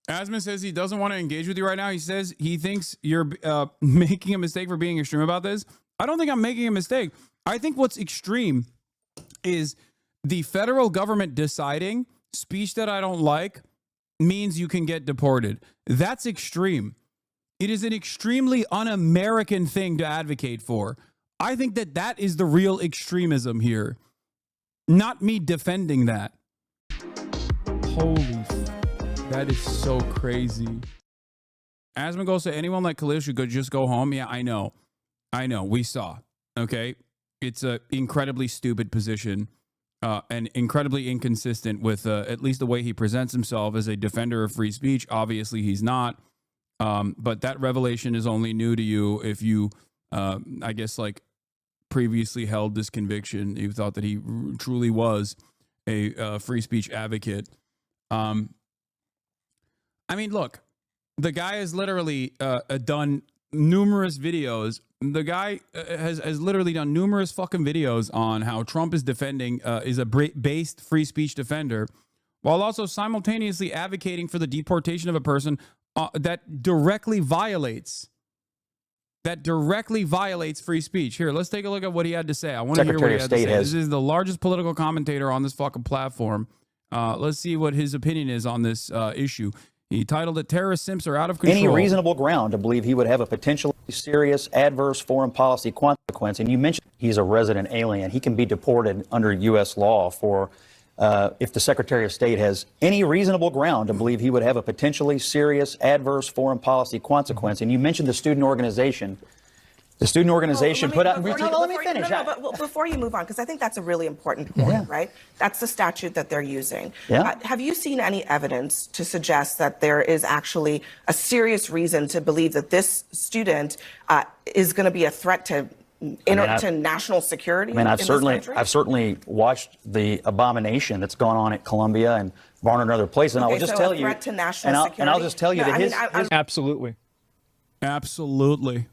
Asman says he doesn't want to engage with you right now. He says he thinks you're making a mistake for being extreme about this. I don't think I'm making a mistake. I think what's extreme is the federal government deciding speech that I don't like means you can get deported. That's extreme. It is an extremely un-American thing to advocate for. I think that that is the real extremism here. Not me defending that. Holy that is so crazy. Asmongold said, anyone like Khalil should just go home. Yeah, I know. We saw. Okay. It's an incredibly stupid position and incredibly inconsistent with at least the way he presents himself as a defender of free speech. Obviously, he's not. But that revelation is only new to you if you, I guess, like previously held this conviction. You thought that he truly was a free speech advocate. I mean, look, the guy has literally done numerous videos. The guy has literally done numerous fucking videos on how Trump is defending, is a based free speech defender, while also simultaneously advocating for the deportation of a person that directly violates free speech. Here, let's take a look at what he had to say. I want to hear what he had to say. This is the largest political commentator on this fucking platform. Let's see what his opinion is on this issue. He titled it, Terrorist Simps Are Out of Control. Any reasonable ground to believe he would have a potentially serious adverse foreign policy consequence. And you mentioned he's a resident alien. He can be deported under U.S. law for if the Secretary of State has any reasonable ground to believe he would have a potentially serious adverse foreign policy consequence. And you mentioned the student organization. The student organization put out... Let me finish. But before you move on, because I think that's a really important point, right? That's the statute that they're using. Yeah. Have you seen any evidence to suggest that there is actually a serious reason to believe that this student is going to be a threat to national security? I mean, I've certainly watched the abomination that's gone on at Columbia and Barnard and other places, and I will just tell you... threat to national security? And I'll just tell you that Absolutely. Absolutely.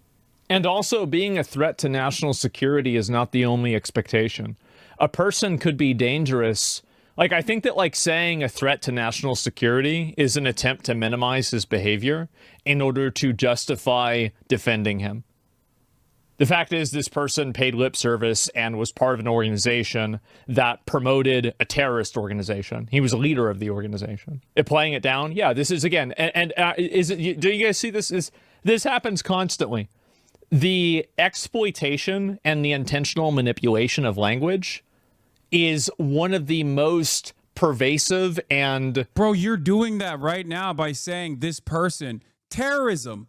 And also, being a threat to national security is not the only expectation. A person could be dangerous. Like, I think that, like, saying a threat to national security is an attempt to minimize his behavior in order to justify defending him. The fact is, this person paid lip service and was part of an organization that promoted a terrorist organization. He was a leader of the organization. Playing it down, yeah, this is, again, do you guys see this? This happens constantly. The exploitation and the intentional manipulation of language is one of the most pervasive and... Bro, you're doing that right now by saying this person, terrorism,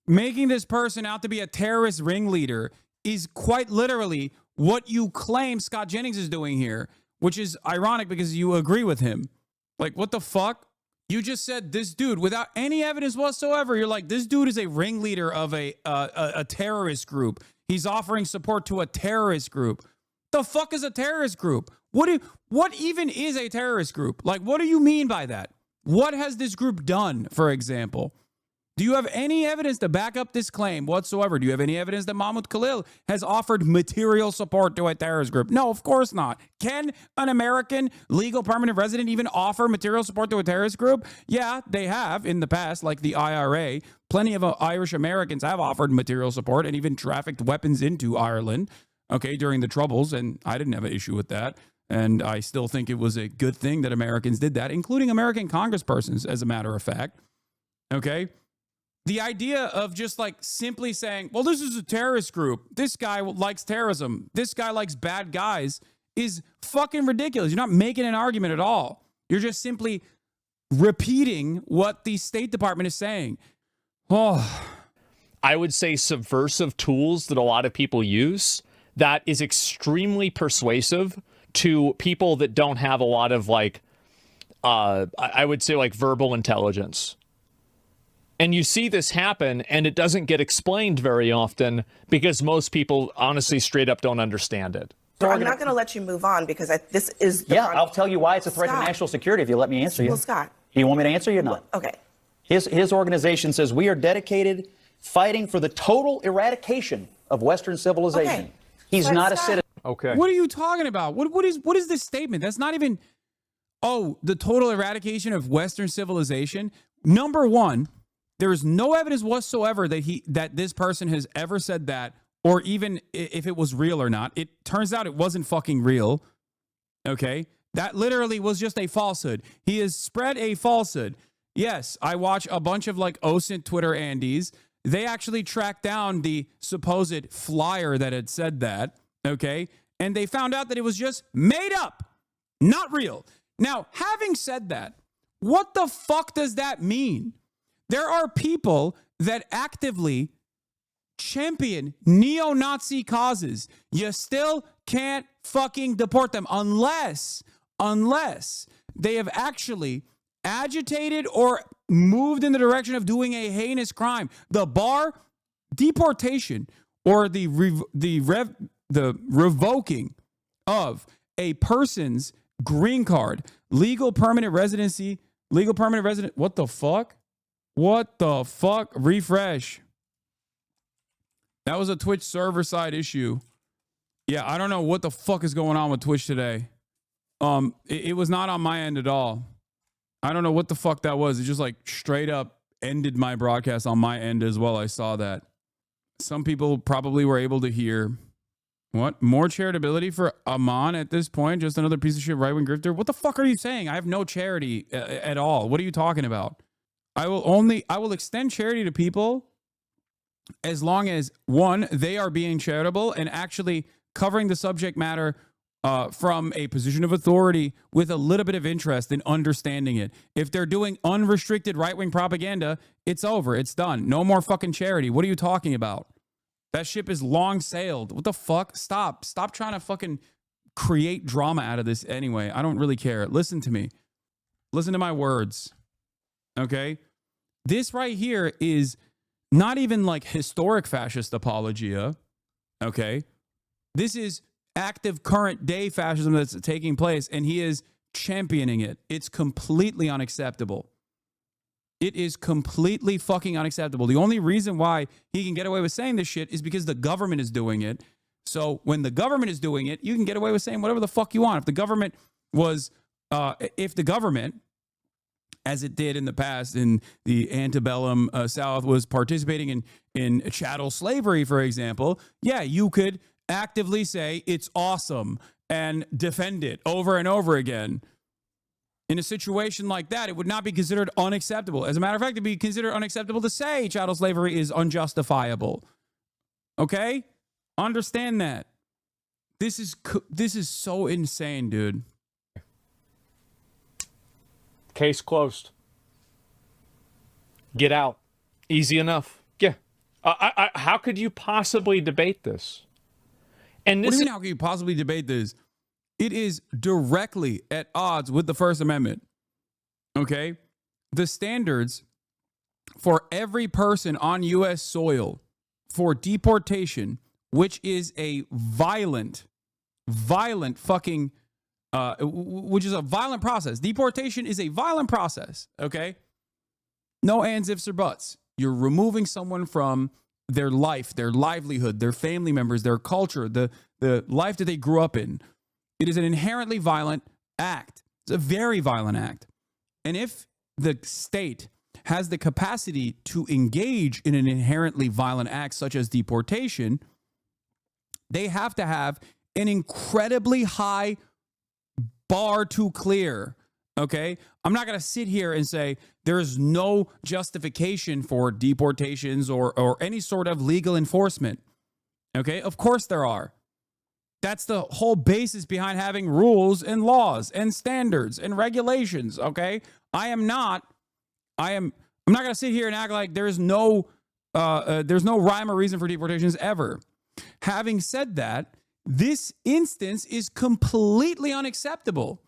making this person out to be a terrorist ringleader is quite literally what you claim Scott Jennings is doing here, which is ironic because you agree with him. Like, what the fuck? You just said this dude without any evidence whatsoever. You're like, this dude is a ringleader of a terrorist group. He's offering support to a terrorist group. The fuck is a terrorist group? What even is a terrorist group? Like, what do you mean by that? What has this group done, for example? Do you have any evidence to back up this claim whatsoever? Do you have any evidence that Mahmoud Khalil has offered material support to a terrorist group? No, of course not. Can an American legal permanent resident even offer material support to a terrorist group? Yeah, they have in the past, like the IRA. Plenty of Irish Americans have offered material support and even trafficked weapons into Ireland, okay, during the Troubles, and I didn't have an issue with that. And I still think it was a good thing that Americans did that, including American congresspersons, as a matter of fact, okay? The idea of just like simply saying, well, this is a terrorist group. This guy likes terrorism. This guy likes bad guys is fucking ridiculous. You're not making an argument at all. You're just simply repeating what the State Department is saying. Oh, I would say subversive tools that a lot of people use that is extremely persuasive to people that don't have a lot of like, I would say like verbal intelligence. And you see this happen, and it doesn't get explained very often because most people, honestly, straight up don't understand it. So I'm not going to let you move on because this is... I'll tell you why it's a threat to national security if you let me answer you. Well, Scott. You want me to answer you or not? Okay. His organization says we are dedicated fighting for the total eradication of Western civilization. Okay. He's not a citizen. Okay. What are you talking about? What is this statement? That's not even... Oh, the total eradication of Western civilization? Number one, there is no evidence whatsoever that this person has ever said that, or even if it was real or not. It turns out it wasn't fucking real. Okay? That literally was just a falsehood. He has spread a falsehood. Yes, I watch a bunch of like OSINT Twitter Andes. They actually tracked down the supposed flyer that had said that, okay? And they found out that it was just made up, not real. Now, having said that, what the fuck does that mean? There are people that actively champion neo-Nazi causes. You still can't fucking deport them unless they have actually agitated or moved in the direction of doing a heinous crime. The bar, deportation, or the revoking of a person's green card, legal permanent residency, what the fuck? What the fuck? Refresh. That was a Twitch server side issue. Yeah, I don't know what the fuck is going on with Twitch today. It was not on my end at all. I don't know what the fuck that was. It just like straight up ended my broadcast on my end as well. I saw that. Some people probably were able to hear. What? More charitability for Amon at this point? Just another piece of shit right-wing grifter? What the fuck are you saying? I have no charity at all. What are you talking about? I will extend charity to people as long as, one, they are being charitable and actually covering the subject matter from a position of authority with a little bit of interest in understanding it. If they're doing unrestricted right-wing propaganda, it's over. It's done. No more fucking charity. What are you talking about? That ship is long sailed. What the fuck? Stop. Stop trying to fucking create drama out of this anyway. I don't really care. Listen to me. Listen to my words. Okay? This right here is not even like historic fascist apologia. Okay? This is active current day fascism that's taking place, and he is championing it. It's completely unacceptable. It is completely fucking unacceptable. The only reason why he can get away with saying this shit is because the government is doing it. So when the government is doing it, you can get away with saying whatever the fuck you want. If the government was, as it did in the past in the antebellum South, was participating in chattel slavery, for example, yeah, you could actively say it's awesome and defend it over and over again. In a situation like that, it would not be considered unacceptable. As a matter of fact, it'd be considered unacceptable to say chattel slavery is unjustifiable. Okay? Understand that. This is so insane, dude. Case closed. Get out. Easy enough. Yeah. How could you possibly debate this? And this, what do you mean, how can you possibly debate this? It is directly at odds with the First Amendment. Okay? The standards for every person on U.S. soil for deportation, which is a violent fucking, which is a violent process. Deportation is a violent process, okay? No ands, ifs, or buts. You're removing someone from their life, their livelihood, their family members, their culture, the life that they grew up in. It is an inherently violent act. It's a very violent act. And if the state has the capacity to engage in an inherently violent act such as deportation, they have to have an incredibly high bar to clear. Okay? I'm not going to sit here and say there's no justification for deportations or any sort of legal enforcement. Okay? Of course there are. That's the whole basis behind having rules and laws and standards and regulations. Okay? I'm not going to sit here and act like there's no rhyme or reason for deportations ever. Having said that, this instance is completely unacceptable.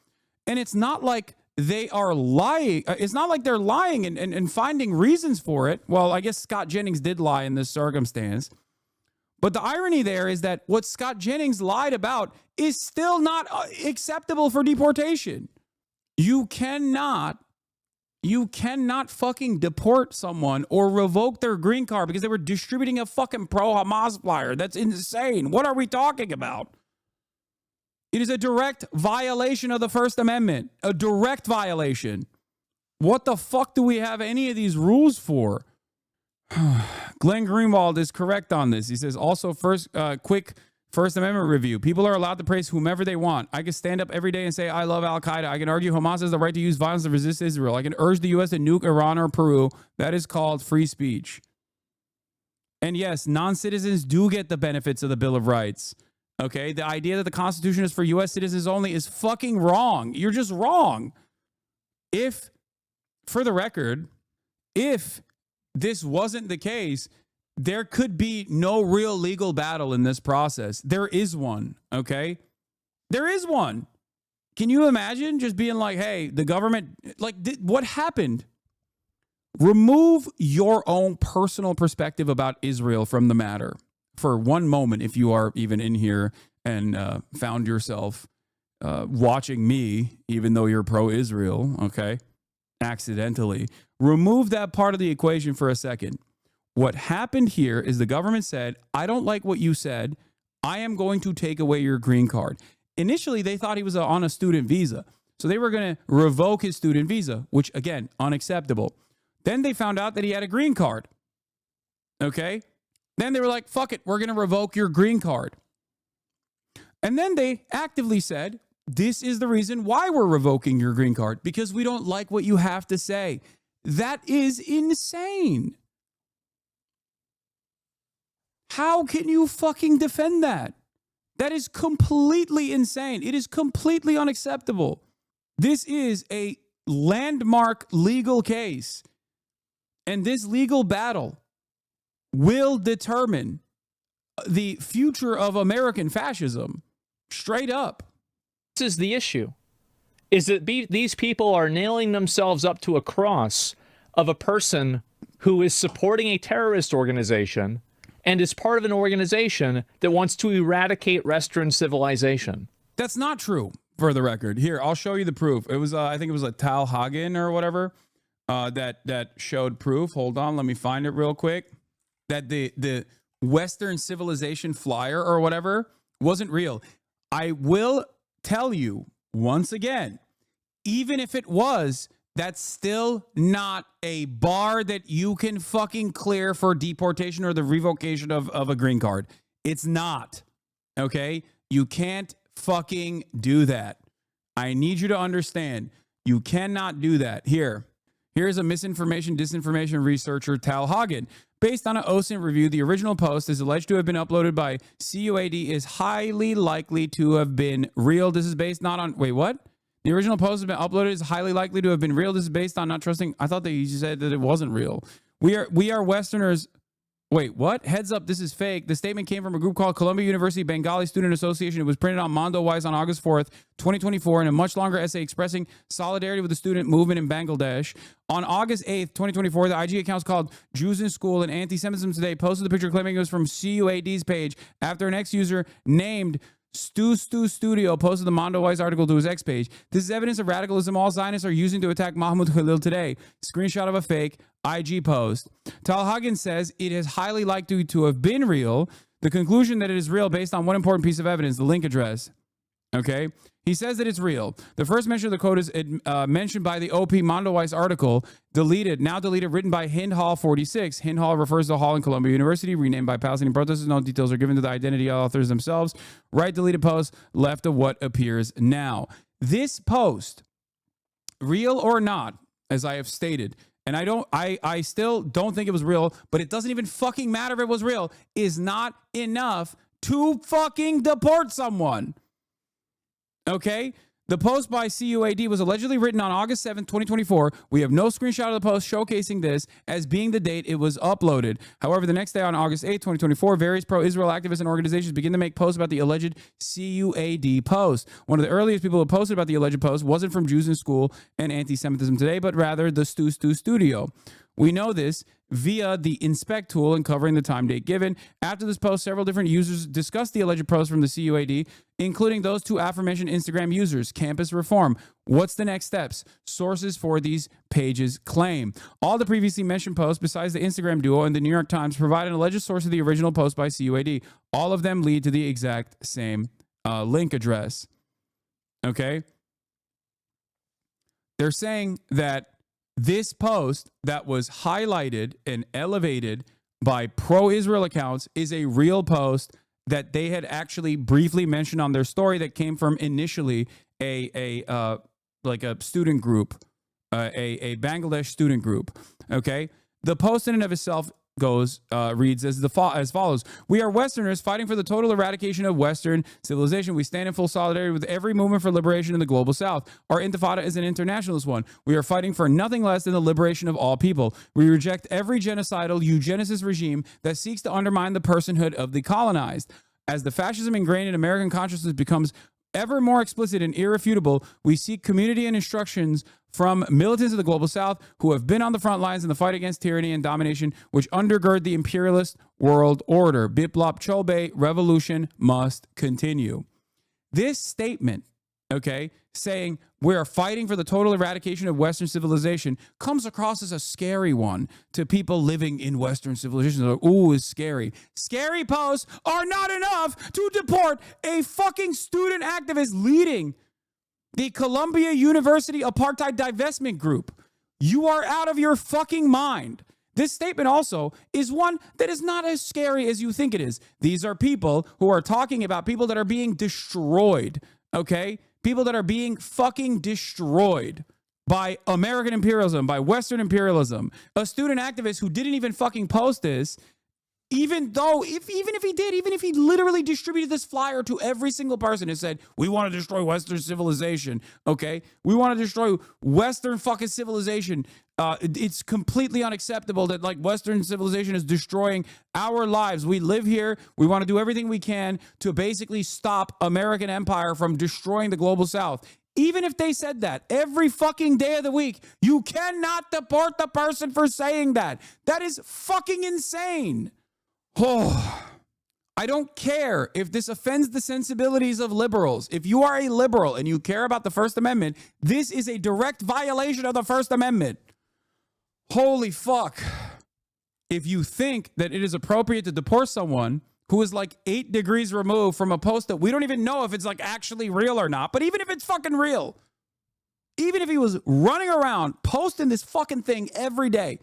And it's not like they are lying. It's not like they're lying and finding reasons for it. Well, I guess Scott Jennings did lie in this circumstance. But the irony there is that what Scott Jennings lied about is still not acceptable for deportation. You cannot fucking deport someone or revoke their green card because they were distributing a fucking pro-Hamas flyer. That's insane. What are we talking about? It is a direct violation of the First Amendment. A direct violation. What the fuck do we have any of these rules for? Glenn Greenwald is correct on this. He says, also, quick First Amendment review. People are allowed to praise whomever they want. I can stand up every day and say, I love Al-Qaeda. I can argue Hamas has the right to use violence to resist Israel. I can urge the U.S. to nuke Iran or Peru. That is called free speech. And yes, non-citizens do get the benefits of the Bill of Rights. Okay? The idea that the Constitution is for U.S. citizens only is fucking wrong. You're just wrong. If, for the record, if this wasn't the case, there could be no real legal battle in this process. There is one, okay? There is one. Can you imagine just being like, hey, the government, like, what happened? Remove your own personal perspective about Israel from the matter for one moment, if you are even in here and found yourself watching me, even though you're pro-Israel, okay, accidentally. Remove that part of the equation for a second. What happened here is the government said, I don't like what you said. I am going to take away your green card. Initially, they thought he was on a student visa. So they were going to revoke his student visa, which, again, unacceptable. Then they found out that he had a green card. Okay? Then they were like, fuck it, we're going to revoke your green card. And then they actively said, this is the reason why we're revoking your green card, because we don't like what you have to say. That is insane. How can you fucking defend that? That is completely insane. It is completely unacceptable. This is a landmark legal case. And this legal battle will determine the future of American fascism. Straight up. This is the issue. Is that these people are nailing themselves up to a cross of a person who is supporting a terrorist organization and is part of an organization that wants to eradicate Western civilization. That's not true, for the record. Here, I'll show you the proof. It was, I think it was a Tal Hagen or whatever that showed proof. Hold on, let me find it real quick. That the Western civilization flyer or whatever wasn't real. I will tell you once again, even if it was, that's still not a bar that you can fucking clear for deportation or the revocation of a green card. It's not. Okay? You can't fucking do that. I need you to understand. You cannot do that. Here's a misinformation, disinformation researcher, Tal Hagen. Based on an OSINT review, the original post is alleged to have been uploaded by CUAD is highly likely to have been real. This is based not on... Wait, what? The original post has been uploaded is highly likely to have been real. This is based on not trusting... I thought that you said that it wasn't real. We are Westerners... Wait, what? Heads up, this is fake. The statement came from a group called Columbia University Bengali Student Association. It was printed on Mondo Wise on August 4th, 2024, in a much longer essay expressing solidarity with the student movement in Bangladesh. On August 8th, 2024, the IG accounts called Jews in School and Anti-Semitism Today posted the picture claiming it was from CUAD's page after an ex-user named Stu Studio posted the Mondo Wise article to his X page. This is evidence of radicalism all Zionists are using to attack Mahmoud Khalil today. Screenshot of a fake IG post. Tal Hagen says it is highly likely to have been real. The conclusion that it is real based on one important piece of evidence, the link address. Okay? He says that it's real. The first mention of the code is mentioned by the OP Mondo Wise article, now deleted, written by Hind Hall 46. Hind Hall refers to a hall in Columbia University, renamed by Palestinian protesters. No details are given to the identity of authors themselves. Right deleted post, left of what appears now. This post, real or not, as I have stated, and I still don't think it was real, but it doesn't even fucking matter if it was real, is not enough to fucking deport someone. Okay? The post by CUAD was allegedly written on August 7th, 2024. We have no screenshot of the post showcasing this as being the date it was uploaded. However, the next day on August 8th, 2024, various pro-Israel activists and organizations begin to make posts about the alleged CUAD post. One of the earliest people who posted about the alleged post wasn't from Jews in School and Anti-Semitism Today, but rather the Stu Studio. We know this via the inspect tool and covering the time date given. After this post, several different users discussed the alleged post from the CUAD, including those two aforementioned Instagram users. Campus reform. What's the next steps? Sources for these pages claim. All the previously mentioned posts, besides the Instagram duo and the New York Times, provide an alleged source of the original post by CUAD. All of them lead to the exact same link address. Okay? They're saying that This post that was highlighted and elevated by pro-Israel accounts is a real post that they had actually briefly mentioned on their story that came from initially a student group, a Bangladesh student group. Okay, the post in and of itself reads as follows: "We are Westerners fighting for the total eradication of Western civilization. We stand in full solidarity with every movement for liberation in the global South. Our intifada is an internationalist one. We are fighting for nothing less than the liberation of all people. We reject every genocidal eugenicist regime that seeks to undermine the personhood of the colonized. As the fascism ingrained in American consciousness becomes ever more explicit and irrefutable, we seek community and instructions from militants of the global South who have been on the front lines in the fight against tyranny and domination, which undergird the imperialist world order. Biplop Chobe, revolution must continue." This statement, okay, saying we are fighting for the total eradication of Western civilization comes across as a scary one to people living in Western civilization. They're like, ooh, it's scary. Scary posts are not enough to deport a fucking student activist leading the Columbia University Apartheid Divestment Group. You are out of your fucking mind. This statement also is one that is not as scary as you think it is. These are people who are talking about people that are being destroyed, okay? People that are being fucking destroyed by American imperialism, by Western imperialism. A student activist who didn't even fucking post this, even if he literally distributed this flyer to every single person and said, we want to destroy Western civilization, okay? We want to destroy Western fucking civilization. It's completely unacceptable that like Western civilization is destroying our lives. We live here. We want to do everything we can to basically stop American empire from destroying the global South. Even if they said that every fucking day of the week, you cannot deport the person for saying that. That is fucking insane. Oh, I don't care if this offends the sensibilities of liberals. If you are a liberal and you care about the First Amendment, this is a direct violation of the First Amendment. Holy fuck. If you think that it is appropriate to deport someone who is like 8 degrees removed from a post that we don't even know if it's like actually real or not, but even if it's fucking real, even if he was running around posting this fucking thing every day,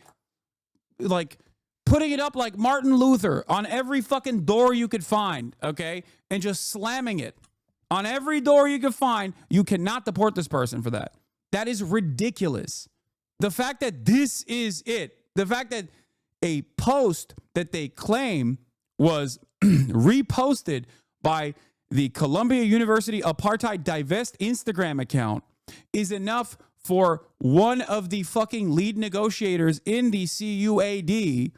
like putting it up like Martin Luther on every fucking door you could find, okay, and just slamming it on every door you could find, you cannot deport this person for that. That is ridiculous. The fact that this is it, the fact that a post that they claim was reposted by the Columbia University Apartheid Divest Instagram account is enough for one of the fucking lead negotiators in the CUAD.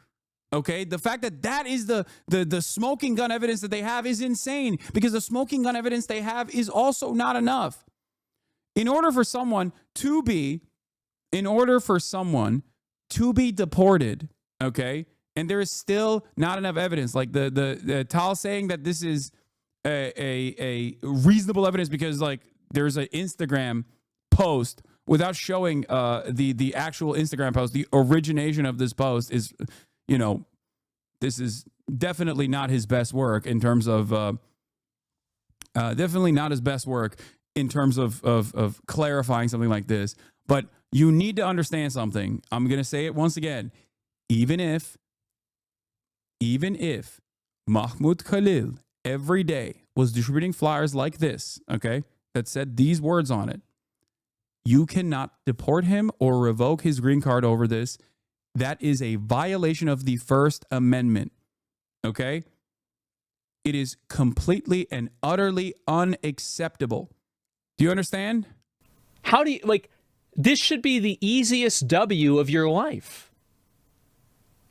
Okay, the fact that that is the smoking gun evidence that they have is insane, because the smoking gun evidence they have is also not enough. In order for someone to be deported, okay, and there is still not enough evidence, like the Tal saying that this is a reasonable evidence because like there's an Instagram post without showing the actual Instagram post. The origination of this post is, you know, this is definitely not his best work in terms of clarifying something like this. But you need to understand something. I'm going to say it once again. Even if Mahmoud Khalil every day was distributing flyers like this, okay, that said these words on it, you cannot deport him or revoke his green card over this. That is a violation of the First Amendment, okay? It is completely and utterly unacceptable. Do you understand? How do you, like, this should be the easiest W of your life.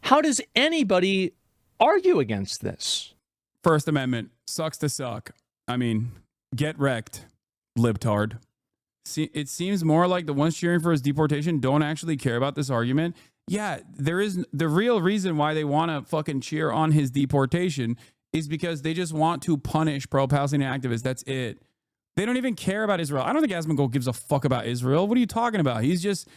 How does anybody argue against this? First Amendment sucks to suck. I mean, get wrecked, libtard. See, it seems more like the ones cheering for his deportation don't actually care about this argument. Yeah, there is the real reason why they want to fucking cheer on his deportation is because they just want to punish pro-Palestinian activists. That's it. They don't even care about Israel. I don't think Asmongold gives a fuck about Israel. What are you talking about? He is just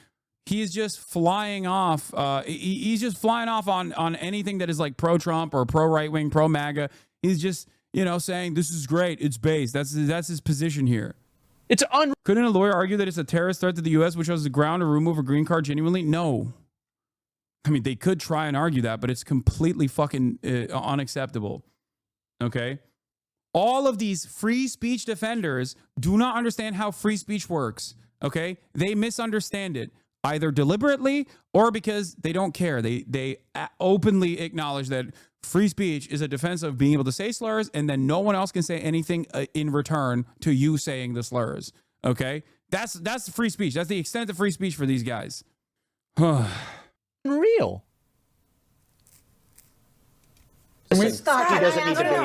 flying off. He's just flying off on anything that is like pro-Trump or pro-right-wing, pro-MAGA. He's just, you know, saying this is great. It's based. That's his position here. It's Couldn't a lawyer argue that it's a terrorist threat to the U.S., which has the ground to remove a green card genuinely? No. I mean, they could try and argue that, but it's completely fucking unacceptable. Okay? All of these free speech defenders do not understand how free speech works. Okay? They misunderstand it, either deliberately or because they don't care. They openly acknowledge that free speech is a defense of being able to say slurs, and then no one else can say anything in return to you saying the slurs. Okay? That's free speech. That's the extent of free speech for these guys. unreal. He doesn't need to be here.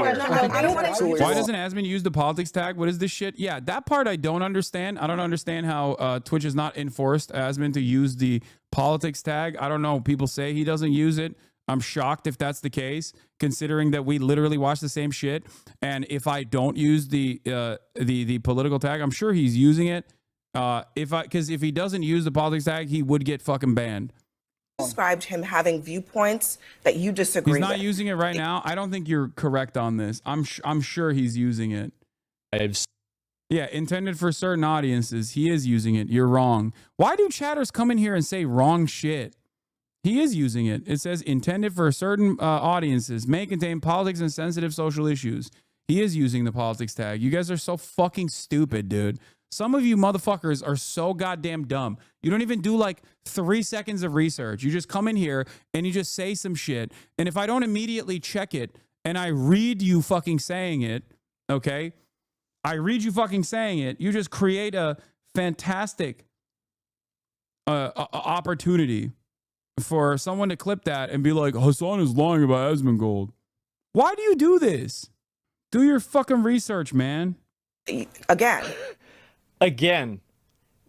Why doesn't Asman use the politics tag? What is this shit? Yeah, that part I don't understand. I don't understand how Twitch has not enforced Asman to use the politics tag. I don't know. People say he doesn't use it. I'm shocked if that's the case, considering that we literally watch the same shit. And if I don't use the political tag, I'm sure he's using it. Because if he doesn't use the politics tag, he would get fucking banned. Described him having viewpoints that you disagree with. He's not using it right now. I don't think you're correct on this. I'm sure he's using it. Yeah, intended for certain audiences. He is using it. You're wrong. Why do chatters come in here and say wrong shit? He is using it. It says intended for certain audiences, may contain politics and sensitive social issues. He is using the politics tag. You guys are so fucking stupid, dude. Some of you motherfuckers are so goddamn dumb. You don't even do like 3 seconds of research. You just come in here and you just say some shit. And if I don't immediately check it and I read you fucking saying it, okay? I read you fucking saying it. You just create a fantastic opportunity for someone to clip that and be like, Hasan is lying about Asmongold. Why do you do this? Do your fucking research, man. Again,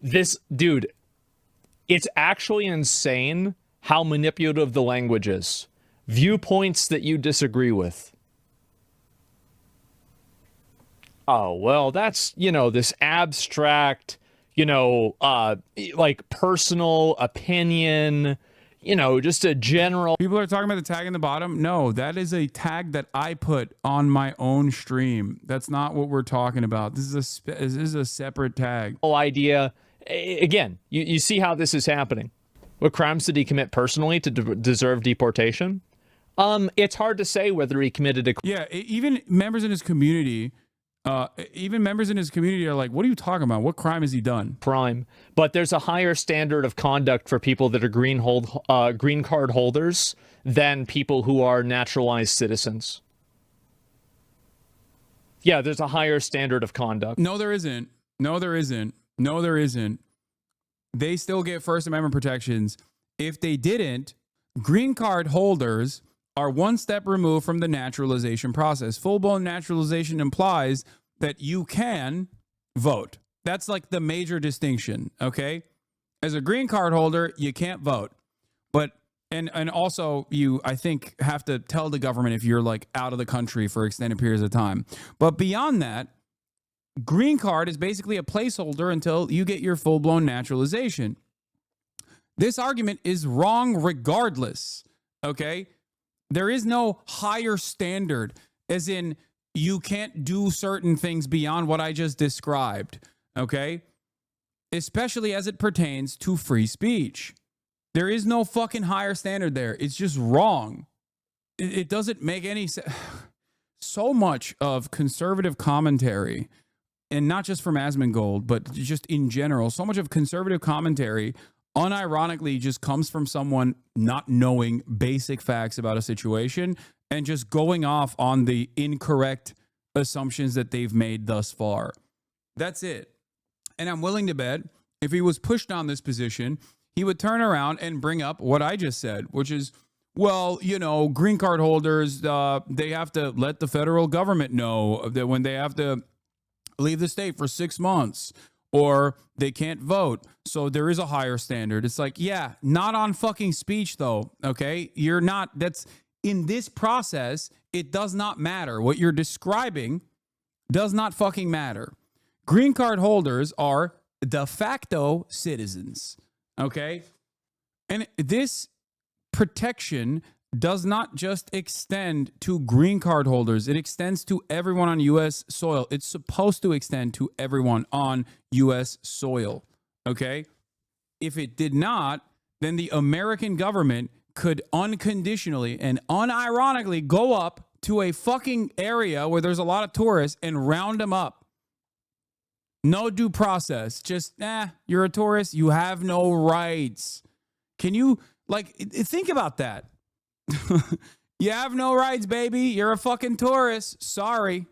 this dude, it's actually insane how manipulative the language is. Viewpoints that you disagree with. Oh, well, that's, this abstract, like personal opinion, just a general. People are talking about the tag in the bottom. No, that is a tag that I put on my own stream. That's not what we're talking about. This is a separate tag. Idea. Again, you see how this is happening. What crimes did he commit personally to deserve deportation? It's hard to say whether he committed a. Yeah, even members in his community. Are like, what are you talking about? What crime has he done? Crime. But there's a higher standard of conduct for people that are green card holders than people who are naturalized citizens. Yeah, there's a higher standard of conduct. No, there isn't. They still get First Amendment protections. If they didn't, green card holders are one step removed from the naturalization process. Full-blown naturalization implies that you can vote. That's like the major distinction, okay? As a green card holder, you can't vote. But and also you, I think, have to tell the government if you're like out of the country for extended periods of time. But beyond that, green card is basically a placeholder until you get your full-blown naturalization. This argument is wrong regardless, okay? There is no higher standard, as in you can't do certain things beyond what I just described, okay? Especially as it pertains to free speech. There is no fucking higher standard there. It's just wrong. It doesn't make any sense. So much of conservative commentary, and not just from Asmongold, but just in general, so much of conservative commentary unironically just comes from someone not knowing basic facts about a situation and just going off on the incorrect assumptions that they've made thus far. That's it. And I'm willing to bet if he was pushed on this position, he would turn around and bring up what I just said, which is, well, green card holders, they have to let the federal government know that when they have to leave the state for 6 months, or they can't vote. So there is a higher standard. It's like, yeah, not on fucking speech though, okay? You're not, that's, in this process, it does not matter. What you're describing does not fucking matter. Green card holders are de facto citizens, okay? And this protection does not just extend to green card holders. It extends to everyone on U.S. soil. It's supposed to extend to everyone on U.S. soil. Okay? If it did not, then the American government could unconditionally and unironically go up to a fucking area where there's a lot of tourists and round them up. No due process. Just, you're a tourist. You have no rights. Can you, like, think about that? You have no rights, baby. You're a fucking tourist. Sorry.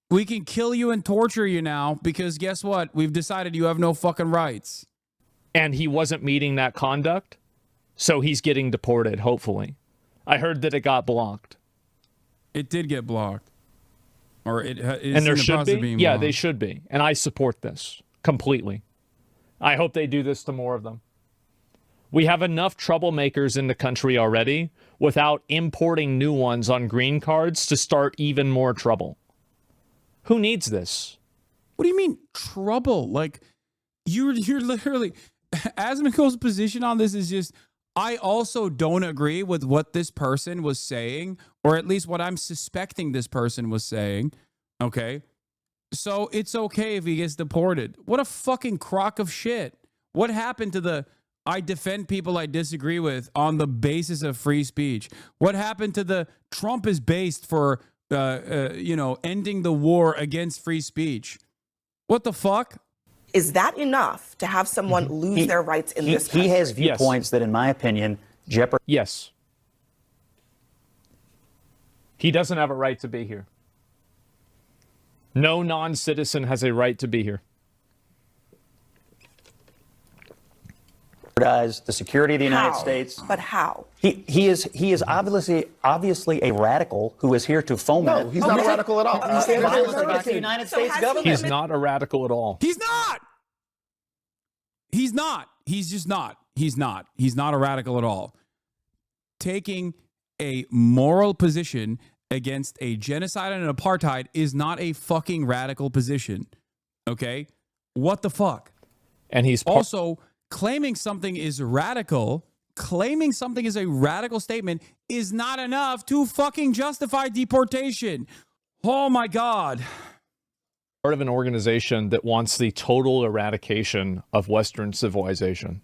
We can kill you and torture you now because guess what? We've decided you have no fucking rights. And he wasn't meeting that conduct, so he's getting deported, hopefully. I heard that it got blocked. It did get blocked. Or it is and there in the should process be? of being Yeah, blocked. they should be. And I support this completely. I hope they do this to more of them. We have enough troublemakers in the country already without importing new ones on green cards to start even more trouble. Who needs this? What do you mean trouble? Like you're literally Asmongold's position on this is just I also don't agree with what this person was saying, or at least what I'm suspecting this person was saying. Okay. So it's okay if he gets deported. What a fucking crock of shit. What happened to the I defend people I disagree with on the basis of free speech? What happened to the Trump is based for, ending the war against free speech? What the fuck? Is that enough to have someone lose their rights in this country? He has viewpoints that, in my opinion, jeopardize. Yes. He doesn't have a right to be here. No non-citizen has a right to be here. The security of the United States. But how? He is obviously a radical who is here to foment. No, he's not a radical at all. He's violence against the United States government. He's not a radical at all. He's not. He's not. He's just not. He's not. He's not a radical at all. Taking a moral position against a genocide and an apartheid is not a fucking radical position. Okay? What the fuck? And he's also claiming something is radical, claiming something is a radical statement is not enough to fucking justify deportation. Oh my God. part of an organization that wants the total eradication of Western civilization.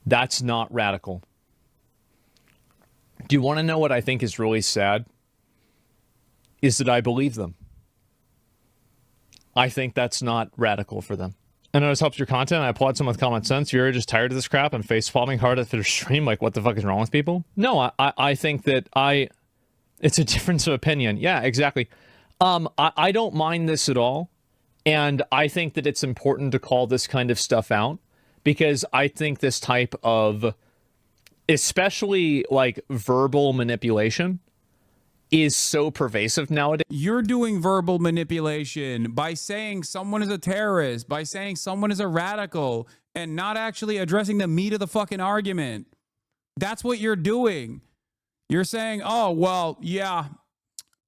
That's not radical. Do you want to know what I think is really sad? Is that I believe them. I think that's not radical for them. I know this helps your content. I applaud someone with common sense. You're just tired of this crap and face palming hard at their stream. Like, what the fuck is wrong with people? No, I think that it's a difference of opinion. Yeah, exactly. I don't mind this at all. And I think that it's important to call this kind of stuff out, because I think this type of, especially like verbal manipulation, is so pervasive nowadays. You're doing verbal manipulation by saying someone is a terrorist, by saying someone is a radical, and not actually addressing the meat of the fucking argument. That's what you're doing. You're saying, oh, well, yeah,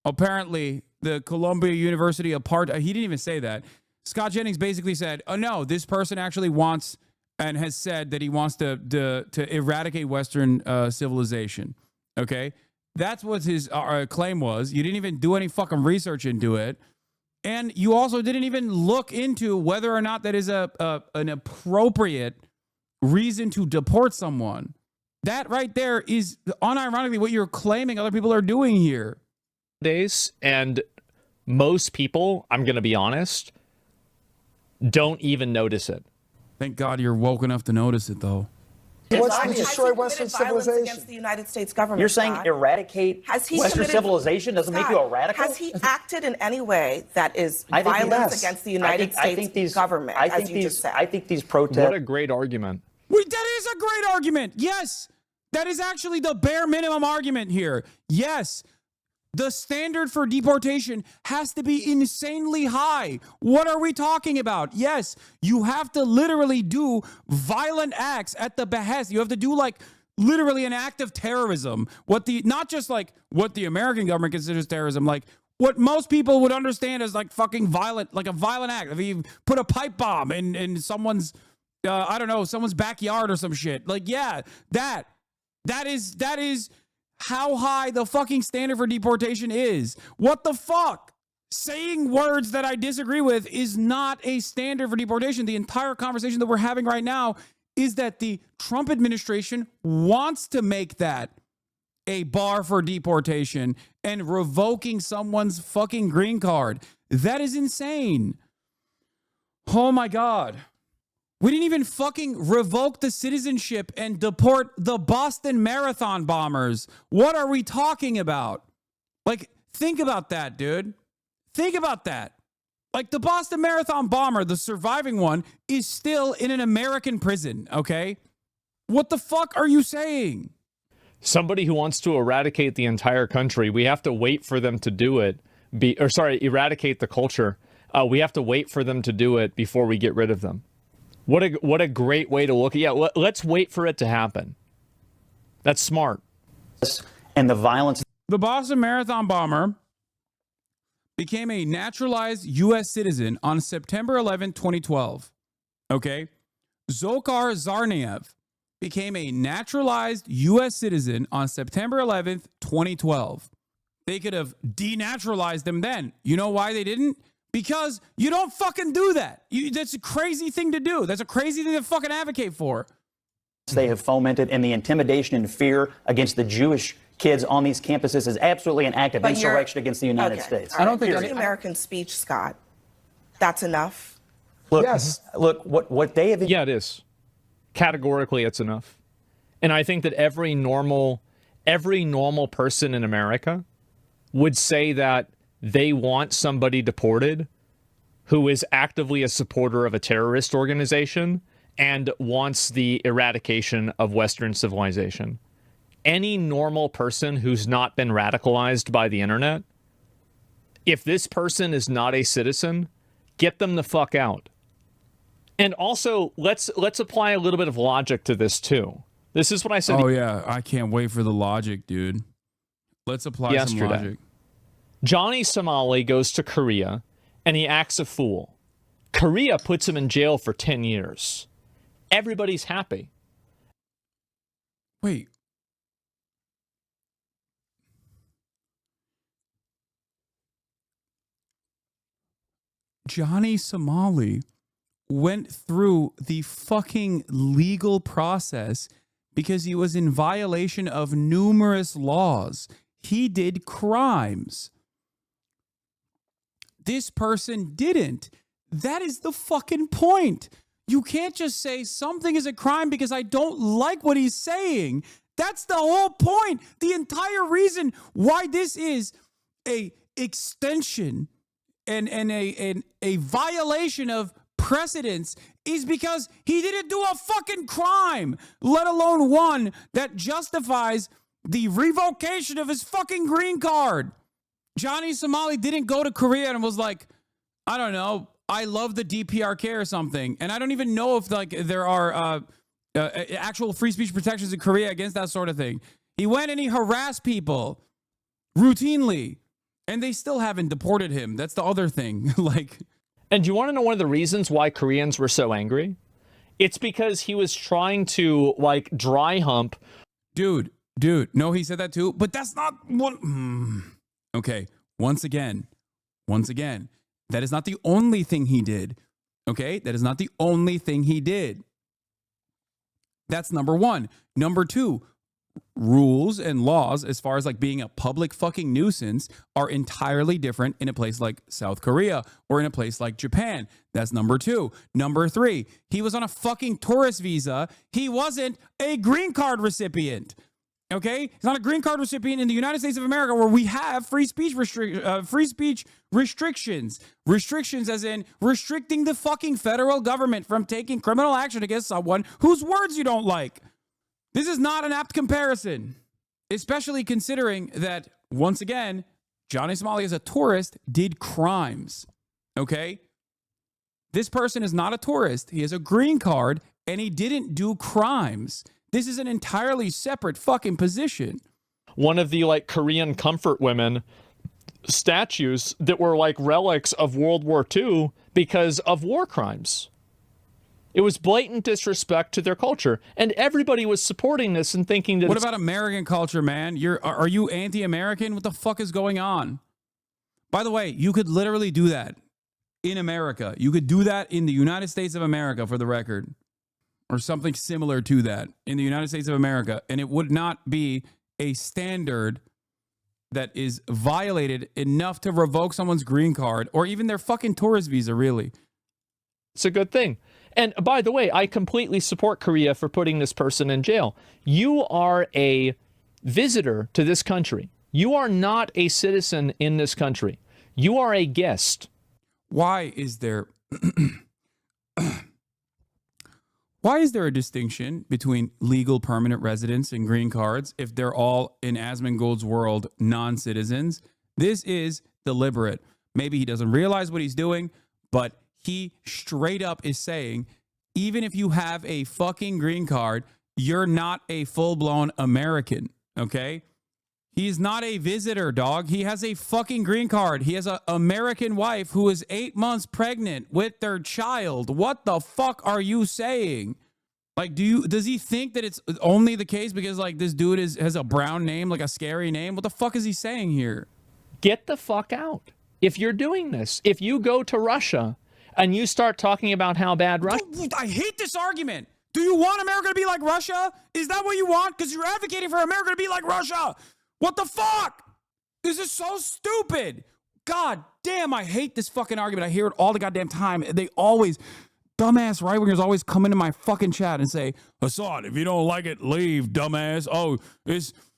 apparently the Columbia University apartheid. He didn't even say that. Scott Jennings basically said, oh, no, this person actually wants and has said that he wants to eradicate Western civilization. Okay? That's what his claim was. You didn't even do any fucking research into it. And you also didn't even look into whether or not that is an appropriate reason to deport someone. That right there is unironically what you're claiming other people are doing here. And most people, I'm going to be honest, don't even notice it. Thank God you're woke enough to notice it, though. He wants to destroy Western civilization. Against the United States government. You're saying Scott. eradicate Western civilization doesn't make you a radical? Has he acted in any way that is I think violence against the United States government, as you just said? I think these protests... What a great argument. That is a great argument. Yes. That is actually the bare minimum argument here. Yes. The standard for deportation has to be insanely high. What are we talking about? Yes, you have to literally do violent acts at the behest. You have to do like literally an act of terrorism. Not just like what the American government considers terrorism, like what most people would understand as like fucking violent, like a violent act. If you put a pipe bomb in someone's, someone's backyard or some shit. Like, yeah, that. That is how high the fucking standard for deportation is. What the fuck? Saying words that I disagree with is not a standard for deportation. The entire conversation that we're having right now is that the Trump administration wants to make that a bar for deportation and revoking someone's fucking green card. That is insane. Oh my God. We didn't even fucking revoke the citizenship and deport the Boston Marathon bombers. What are we talking about? Like, think about that, dude. Think about that. Like, the Boston Marathon bomber, the surviving one, is still in an American prison, okay? What the fuck are you saying? Somebody who wants to eradicate the entire country, we have to wait for them to do it. Eradicate the culture. We have to wait for them to do it before we get rid of them. What a great way to look at it. Yeah, let's wait for it to happen. That's smart. And the violence. The Boston Marathon bomber became a naturalized U.S. citizen on September 11, 2012. Okay? Dzhokhar Tsarnaev became a naturalized U.S. citizen on September 11th, 2012. They could have denaturalized him then. You know why they didn't? Because you don't fucking do that. That's a crazy thing to do. That's a crazy thing to fucking advocate for. They have fomented, and the intimidation and fear against the Jewish kids on these campuses is absolutely an act of insurrection against the United States. I don't think American speech, Scott. That's enough. Look, Yes. look, what they have. Yeah, it is. Categorically, it's enough. And I think that every normal person in America would say that they want somebody deported who is actively a supporter of a terrorist organization and wants the eradication of Western civilization. Any normal person who's not been radicalized by the internet, if this person is not a citizen, get them the fuck out. And also, let's apply a little bit of logic to this too. This is what I said. Oh yeah, I can't wait for the logic, dude. Let's apply some logic. Johnny Somali goes to Korea and he acts a fool. Korea puts him in jail for 10 years. Everybody's happy. Wait. Johnny Somali went through the fucking legal process because he was in violation of numerous laws. He did crimes. This person didn't. That is the fucking point. You can't just say something is a crime because I don't like what he's saying. That's the whole point. The entire reason why this is a extension and a violation of precedents is because he didn't do a fucking crime, let alone one that justifies the revocation of his fucking green card. Johnny Somali didn't go to Korea and was like, I don't know, I love the DPRK or something. And I don't even know if like there are actual free speech protections in Korea against that sort of thing. He went and he harassed people routinely, and they still haven't deported him. That's the other thing. Like, and do you want to know one of the reasons why Koreans were so angry? It's because he was trying to like dry hump. Dude, no, he said that too, but that's not what. Okay, once again, that is not the only thing he did. Okay, that is not the only thing he did. That's number one. Number two, rules and laws as far as like being a public fucking nuisance are entirely different in a place like South Korea or in a place like Japan. That's number two. Number three, he was on a fucking tourist visa. He wasn't a green card recipient. Okay, he's not a green card recipient in the United States of America, where we have free speech restrictions. Restrictions as in restricting the fucking federal government from taking criminal action against someone whose words you don't like. This is not an apt comparison, especially considering that, once again, Johnny Somali as a tourist did crimes. Okay, this person is not a tourist. He has a green card and he didn't do crimes. This is an entirely separate fucking position. One of the like Korean comfort women statues that were like relics of World War II because of war crimes. It was blatant disrespect to their culture. And everybody was supporting this and thinking that What about American culture, man? Are you anti-American? What the fuck is going on? By the way, you could literally do that in America. You could do that in the United States of America, for the record, or something similar to that in the United States of America. And it would not be a standard that is violated enough to revoke someone's green card or even their fucking tourist visa, really. it's a good thing. And by the way, I completely support Korea for putting this person in jail. You are a visitor to this country. You are not a citizen in this country. You are a guest. Why is there a distinction between legal permanent residents and green cards if they're all, in Asmongold's world, non-citizens? This is deliberate. Maybe he doesn't realize what he's doing, but he straight up is saying, even if you have a fucking green card, you're not a full-blown American, okay? He's not a visitor, dog. He has a fucking green card. He has an American wife who is 8 months pregnant with their child. What the fuck are you saying? Like, does he think that it's only the case because, like, this dude has a brown name, like a scary name? What the fuck is he saying here? Get the fuck out. If you're doing this, if you go to Russia and you start talking about how bad Russia... I hate this argument. Do you want America to be like Russia? Is that what you want? Because you're advocating for America to be like Russia. What the fuck? This is so stupid. God damn, I hate this fucking argument. I hear it all the goddamn time. They always, dumbass right-wingers always come into my fucking chat and say, Hasan, if you don't like it, leave, dumbass. Oh,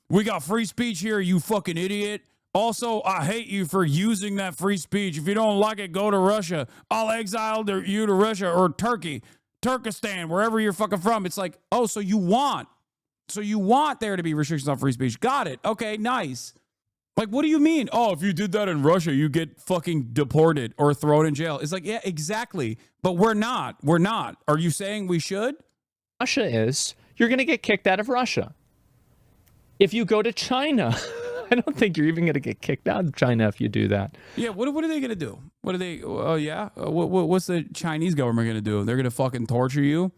we got free speech here, you fucking idiot. Also, I hate you for using that free speech. If you don't like it, go to Russia. I'll exile you to Russia or Turkey, Turkestan, wherever you're fucking from. It's like, oh, so you want there to be restrictions on free speech. Got it. Okay, nice. Like, what do you mean? Oh, if you did that in Russia, you get fucking deported or thrown in jail. It's like, yeah, exactly. But we're not. We're not. Are you saying we should? Russia is, you're going to get kicked out of Russia. If you go to China... I don't think you're even going to get kicked out of China if you do that. Yeah, what are they going to do? What are they? Oh, yeah? What's the Chinese government going to do? They're going to fucking torture you?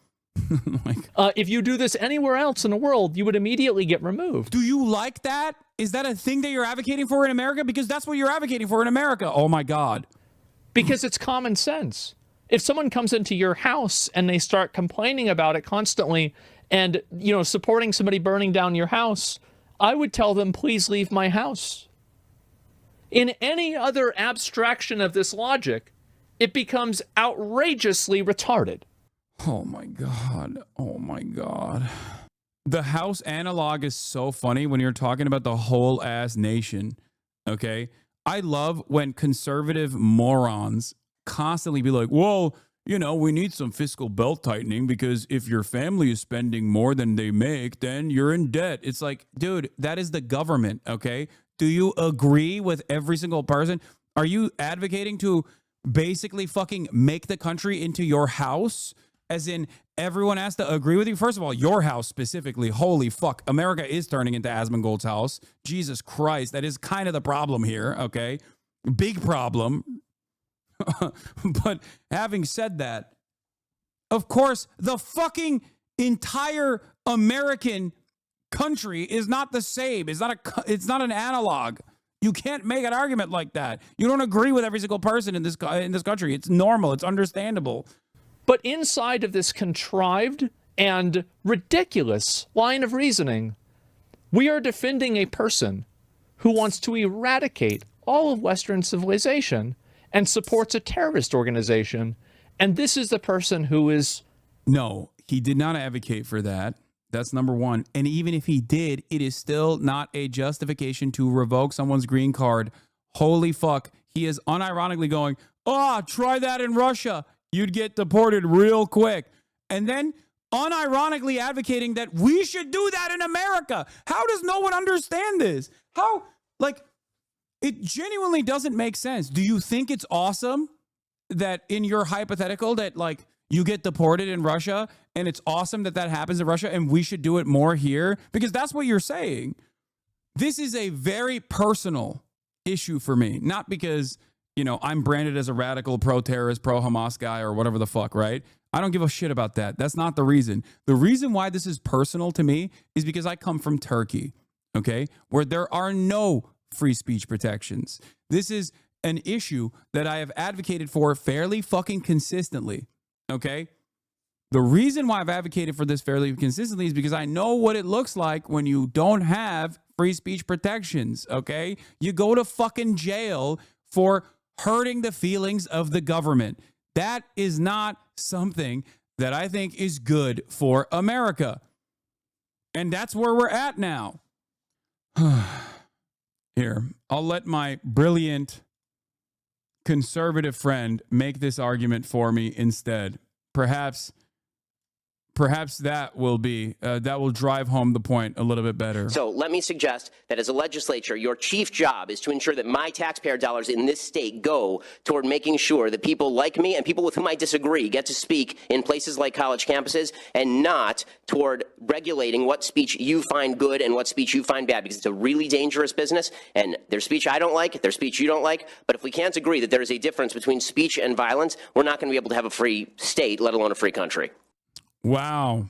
If you do this anywhere else in the world, you would immediately get removed. Do you like that? Is that a thing that you're advocating for in America? Because that's what you're advocating for in America. Oh, my God. Because it's common sense. If someone comes into your house and they start complaining about it constantly and, you know, supporting somebody burning down your house, I would tell them, please leave my house. In any other abstraction of this logic, it becomes outrageously retarded. Oh my God. Oh my God. The house analog is so funny when you're talking about the whole ass nation. Okay. I love when conservative morons constantly be like, well, you know, we need some fiscal belt tightening because if your family is spending more than they make, then you're in debt. It's like, dude, that is the government. Okay. Do you agree with every single person? Are you advocating to basically fucking make the country into your house? As in everyone has to agree with you? First of all, your house specifically. Holy fuck. America is turning into Asmongold's house. Jesus Christ. That is kind of the problem here. Okay. Big problem. But having said that, of course, the fucking entire American country is not the same. It's not an analog. You can't make an argument like that. You don't agree with every single person in this country. It's normal. It's understandable. But inside of this contrived and ridiculous line of reasoning, we are defending a person who wants to eradicate all of Western civilization and supports a terrorist organization. And this is the person who is... No, he did not advocate for that. That's number one. And even if he did, it is still not a justification to revoke someone's green card. Holy fuck. He is unironically going, oh, try that in Russia. You'd get deported real quick. And then unironically advocating that we should do that in America. How does no one understand this? How, like... It genuinely doesn't make sense. Do you think it's awesome that in your hypothetical that like you get deported in Russia and it's awesome that that happens in Russia and we should do it more here? Because that's what you're saying. This is a very personal issue for me, not because, you know, I'm branded as a radical pro-terrorist, pro-Hamas guy or whatever the fuck, right? I don't give a shit about that. That's not the reason. The reason why this is personal to me is because I come from Turkey, okay, where there are no free speech protections. This is an issue that I have advocated for fairly fucking consistently, okay? The reason why I've advocated for this fairly consistently is because I know what it looks like when you don't have free speech protections, okay? You go to fucking jail for hurting the feelings of the government. That is not something that I think is good for America. And that's where we're at now. Here, I'll let my brilliant conservative friend make this argument for me instead. Perhaps that will be that will drive home the point a little bit better. So let me suggest that as a legislature, your chief job is to ensure that my taxpayer dollars in this state go toward making sure that people like me and people with whom I disagree get to speak in places like college campuses, and not toward regulating what speech you find good and what speech you find bad, because it's a really dangerous business, and there's speech I don't like, there's speech you don't like. But if we can't agree that there is a difference between speech and violence, we're not going to be able to have a free state, let alone a free country. Wow.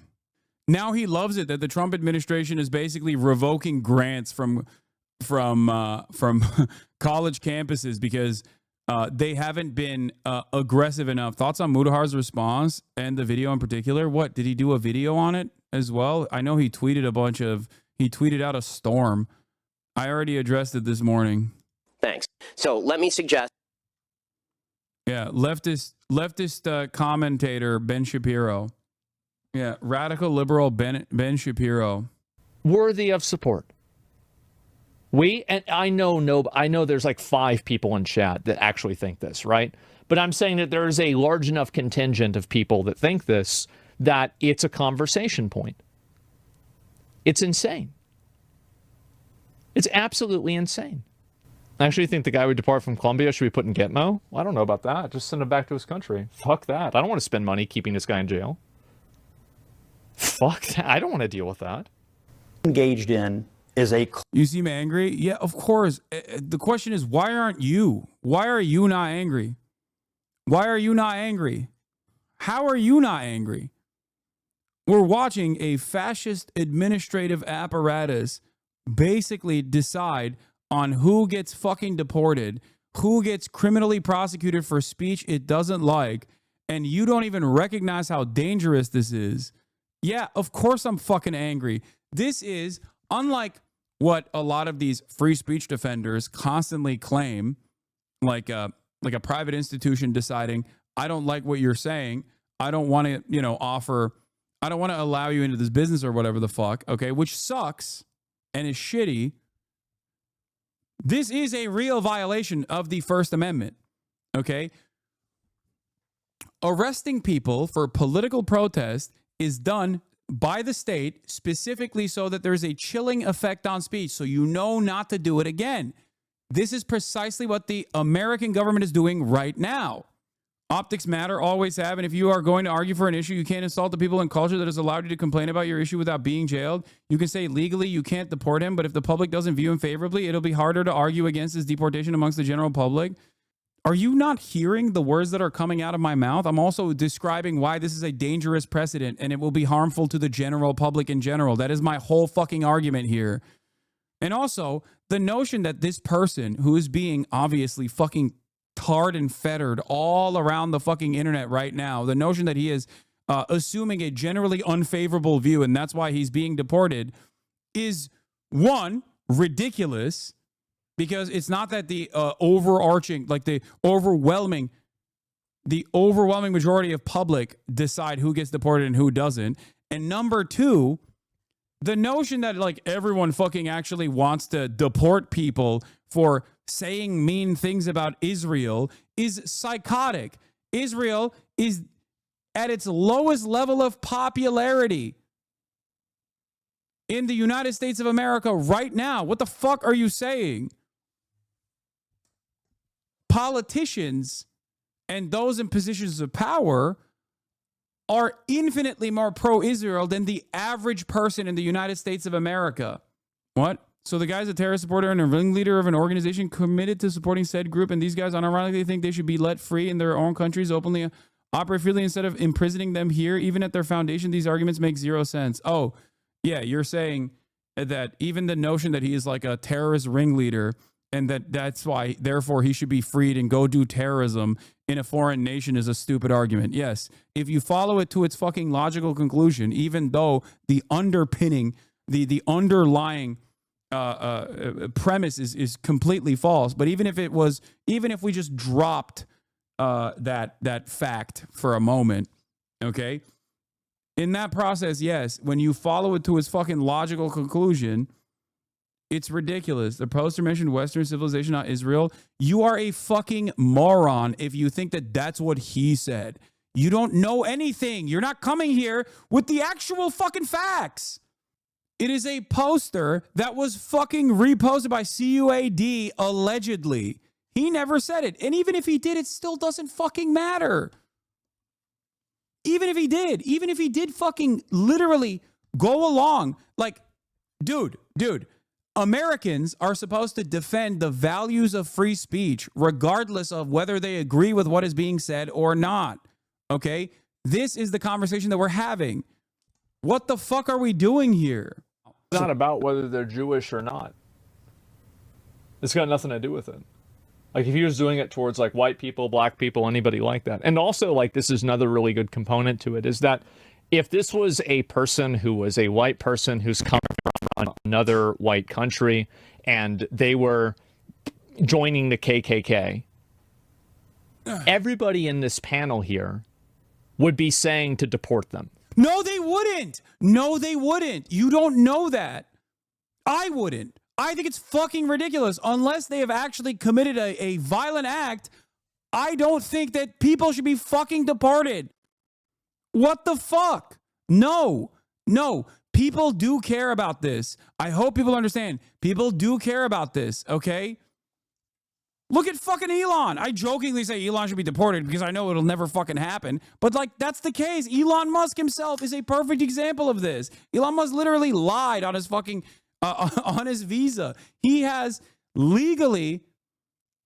Now he loves it that the Trump administration is basically revoking grants from college campuses because they haven't been aggressive enough. Thoughts on Mudahar's response and the video in particular? What, did he do a video on it as well? I know he tweeted he tweeted out a storm. I already addressed it this morning. Thanks. So let me suggest. Yeah, leftist commentator Ben Shapiro. Yeah, radical liberal Ben Shapiro. Worthy of support. I know there's like 5 people in chat that actually think this, right? But I'm saying that there is a large enough contingent of people that think this, that it's a conversation point. It's insane. It's absolutely insane. I actually think the guy who depart from Colombia should be put in Gitmo. I don't know about that. Just send him back to his country. Fuck that. I don't want to spend money keeping this guy in jail. Fuck that. I don't want to deal with that. Engaged in is a... You seem angry? Yeah, of course. The question is, why aren't you? Why are you not angry? Why are you not angry? How are you not angry? We're watching a fascist administrative apparatus basically decide on who gets fucking deported, who gets criminally prosecuted for speech it doesn't like, and you don't even recognize how dangerous this is. Yeah, of course I'm fucking angry. This is unlike what a lot of these free speech defenders constantly claim, like a private institution deciding, I don't like what you're saying. I don't want to, I don't want to allow you into this business or whatever the fuck, okay, which sucks and is shitty. This is a real violation of the First Amendment, okay? Arresting people for political protest is done by the state specifically so that there's a chilling effect on speech, so you know not to do it again. This is precisely what the American government is doing right now. Optics matter, always have, and if you are going to argue for an issue, you can't insult the people and culture that has allowed you to complain about your issue without being jailed. You can say legally you can't deport him, but if the public doesn't view him favorably, it'll be harder to argue against his deportation amongst the general public. Are you not hearing the words that are coming out of my mouth? I'm also describing why this is a dangerous precedent and it will be harmful to the general public in general. That is my whole fucking argument here. And also, the notion that this person who is being obviously fucking tarred and fettered all around the fucking internet right now, the notion that he is assuming a generally unfavorable view and that's why he's being deported is, one, ridiculous. Because it's not that the overarching, like the overwhelming majority of public decide who gets deported and who doesn't. And number 2, the notion that like everyone fucking actually wants to deport people for saying mean things about Israel is psychotic. Israel is at its lowest level of popularity in the United States of America right now. What the fuck are you saying? Politicians and those in positions of power are infinitely more pro-Israel than the average person in the United States of America. What? So the guy's a terrorist supporter and a ringleader of an organization committed to supporting said group, and these guys unironically think they should be let free in their own countries openly operate freely instead of imprisoning them here. Even at their foundation, these arguments make zero sense. Oh, yeah, you're saying that even the notion that he is like a terrorist ringleader and that's why, therefore, he should be freed and go do terrorism in a foreign nation is a stupid argument. Yes, if you follow it to its fucking logical conclusion, even though the underpinning, the underlying premise is completely false. But even if we just dropped that fact for a moment, okay, in that process, yes, when you follow it to its fucking logical conclusion, it's ridiculous. The poster mentioned Western civilization, not Israel. You are a fucking moron if you think that that's what he said. You don't know anything. You're not coming here with the actual fucking facts. It is a poster that was fucking reposted by CUAD allegedly. He never said it. And even if he did, it still doesn't fucking matter. Even if he did fucking literally go along, like, dude, Americans are supposed to defend the values of free speech, regardless of whether they agree with what is being said or not. Okay? This is the conversation that we're having. What the fuck are we doing here? It's not about whether they're Jewish or not. It's got nothing to do with it. Like, if he was doing it towards, like, white people, black people, anybody like that. And also, like, this is another really good component to it, is that if this was a person who was a white person who's coming from another white country and they were joining the KKK, everybody in this panel here would be saying to deport them. No, they wouldn't. No, they wouldn't. You don't know that. I wouldn't. I think it's fucking ridiculous. Unless they have actually committed a violent act, I don't think that people should be fucking deported. What the fuck? No. People do care about this. I hope people understand. People do care about this, okay? Look at fucking Elon. I jokingly say Elon should be deported because I know it'll never fucking happen. But, like, that's the case. Elon Musk himself is a perfect example of this. Elon Musk literally lied on his fucking... on his visa. He has legally,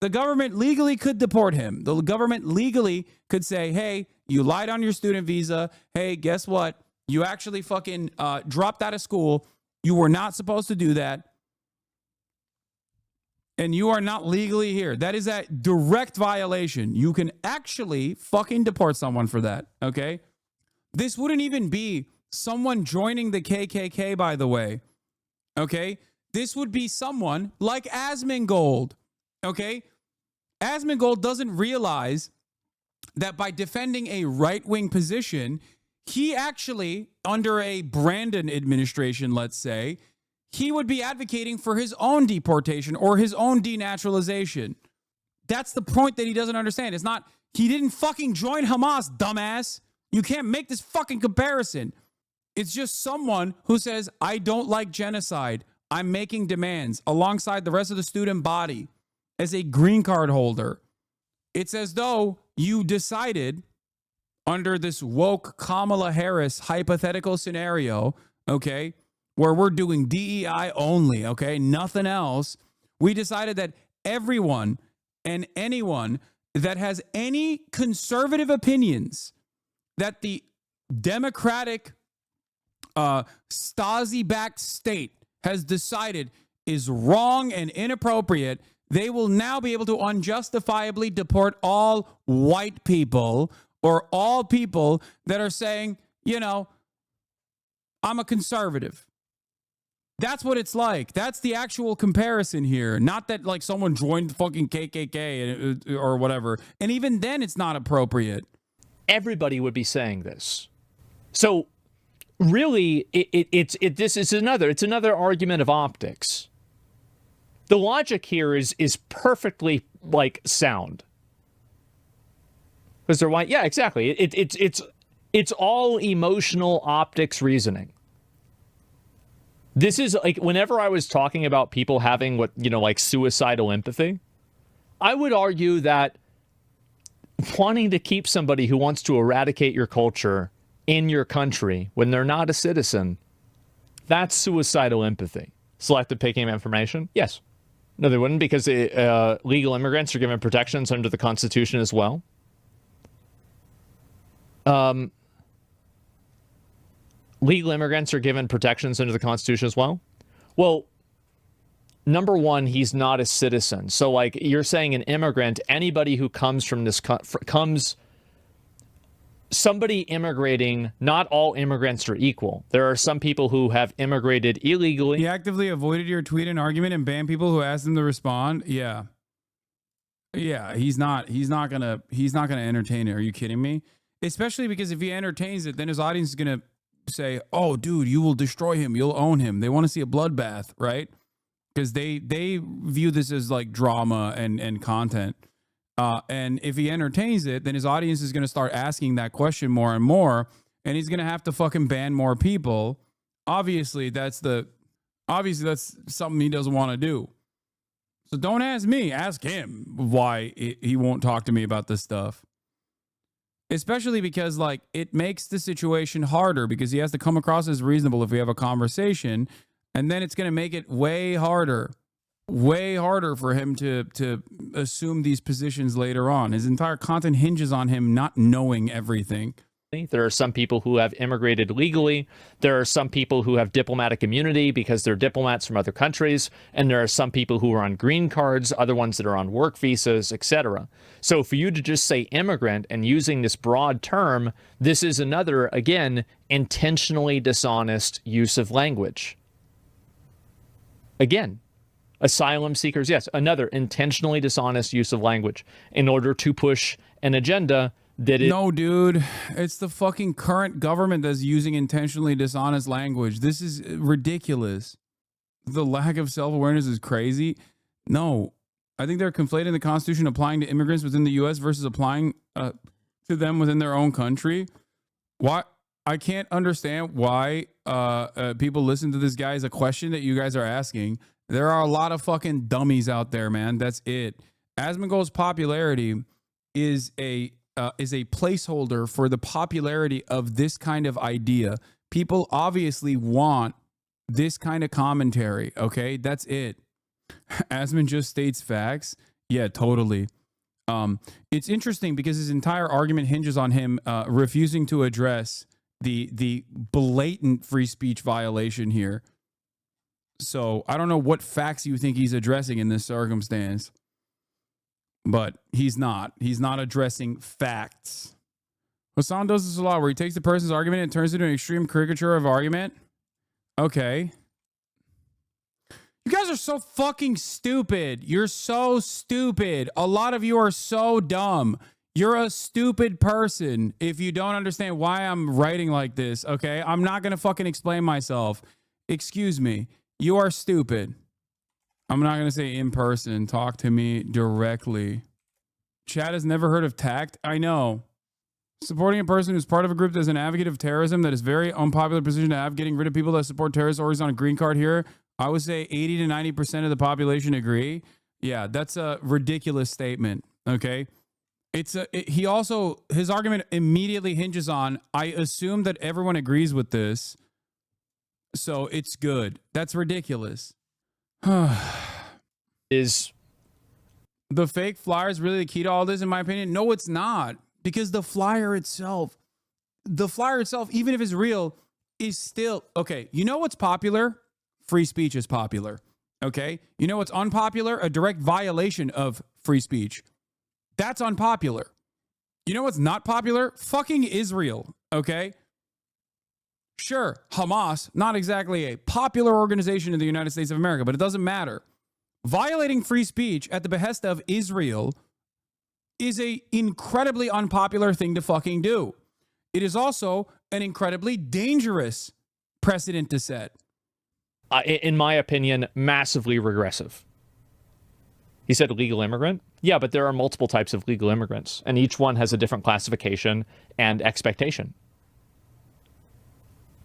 the government legally could deport him. The government legally could say, hey, you lied on your student visa. Hey, guess what? You actually fucking dropped out of school. You were not supposed to do that. And you are not legally here. That is a direct violation. You can actually fucking deport someone for that, okay? This wouldn't even be someone joining the KKK, by the way. Okay, this would be someone like Asmongold. Okay, Asmongold doesn't realize that by defending a right-wing position, he actually, under a Brandon administration, let's say, he would be advocating for his own deportation or his own denaturalization. That's the point that he doesn't understand. It's not, he didn't fucking join Hamas, dumbass. You can't make this fucking comparison. It's just someone who says, I don't like genocide. I'm making demands alongside the rest of the student body as a green card holder. It's as though you decided under this woke Kamala Harris hypothetical scenario, okay, where we're doing DEI only, okay, nothing else. We decided that everyone and anyone that has any conservative opinions that the Democratic Stasi-backed state has decided is wrong and inappropriate, they will now be able to unjustifiably deport all white people or all people that are saying, you know, I'm a conservative. That's what it's like. That's the actual comparison here. Not that like someone joined fucking KKK or whatever. And even then it's not appropriate. Everybody would be saying this. So really, it's another argument of optics. The logic here is perfectly like sound. Because they're white. Yeah, exactly. It's all emotional optics reasoning. This is like whenever I was talking about people having what, you know, like suicidal empathy, I would argue that wanting to keep somebody who wants to eradicate your culture in your country when they're not a citizen, that's suicidal empathy. Selective picking of information? Yes. No, they wouldn't, because legal immigrants are given protections under the Constitution as well. Legal immigrants are given protections under the Constitution as well. Well, number one, he's not a citizen. So, like, you're saying an immigrant, anybody who comes from this somebody immigrating, not all immigrants are equal. There are some people who have immigrated illegally. He actively avoided your tweet and argument and banned people who asked him to respond. Yeah. Yeah, he's not gonna entertain it. Are you kidding me? Especially because if he entertains it, then his audience is gonna say, "Oh, dude, you will destroy him. You'll own him." They want to see a bloodbath, right? Because they view this as like drama and content. And if he entertains it, then his audience is going to start asking that question more and more, and he's going to have to fucking ban more people. Obviously, that's something he doesn't want to do. So don't ask me, ask him why he won't talk to me about this stuff. Especially because, like, it makes the situation harder because he has to come across as reasonable if we have a conversation, and then it's going to make it way harder for him to assume these positions later on. His entire content hinges on him not knowing everything. There are some people who have immigrated legally. There are some people who have diplomatic immunity because they're diplomats from other countries. And there are some people who are on green cards, other ones that are on work visas, etc. So for you to just say immigrant and using this broad term, this is another, again, intentionally dishonest use of language. Again, asylum seekers, yes, another intentionally dishonest use of language in order to push an agenda that is... No, dude, it's the fucking current government that's using intentionally dishonest language. This is ridiculous. The lack of self-awareness is crazy. No, I think they're conflating the Constitution applying to immigrants within the U.S. versus applying to them within their own country. Why? I can't understand why people listen to this guy as a question that you guys are asking. There are a lot of fucking dummies out there, man. That's it. Asmongold's popularity is a placeholder for the popularity of this kind of idea. People obviously want this kind of commentary, okay? That's it. Asmon just states facts. Yeah, totally. It's interesting because his entire argument hinges on him refusing to address the blatant free speech violation here. So I don't know what facts you think he's addressing in this circumstance, but he's not. He's not addressing facts. Hasan does this a lot where he takes the person's argument and turns it into an extreme caricature of argument. Okay. You guys are so fucking stupid. You're so stupid. A lot of you are so dumb. You're a stupid person if you don't understand why I'm writing like this, okay? I'm not going to fucking explain myself. Excuse me. You are stupid. I'm not going to say in person. Talk to me directly. Chad has never heard of TACT. I know. Supporting a person who's part of a group that's an advocate of terrorism, that is very unpopular position to have, getting rid of people that support terrorist orgs on a green card here. I would say 80 to 90% of the population agree. Yeah, that's a ridiculous statement, okay? His argument immediately hinges on, I assume that everyone agrees with this, so it's good. That's ridiculous. Is the fake flyer is really the key to all this, in my opinion? No, it's not. Because the flyer itself, even if it's real, is still... Okay, you know what's popular? Free speech is popular. Okay? You know what's unpopular? A direct violation of free speech. That's unpopular. You know what's not popular? Fucking Israel. Okay? Sure, Hamas, not exactly a popular organization in the United States of America, but it doesn't matter. Violating free speech at the behest of Israel is an incredibly unpopular thing to fucking do. It is also an incredibly dangerous precedent to set. In my opinion, massively regressive. He said legal immigrant? Yeah, but there are multiple types of legal immigrants, and each one has a different classification and expectation.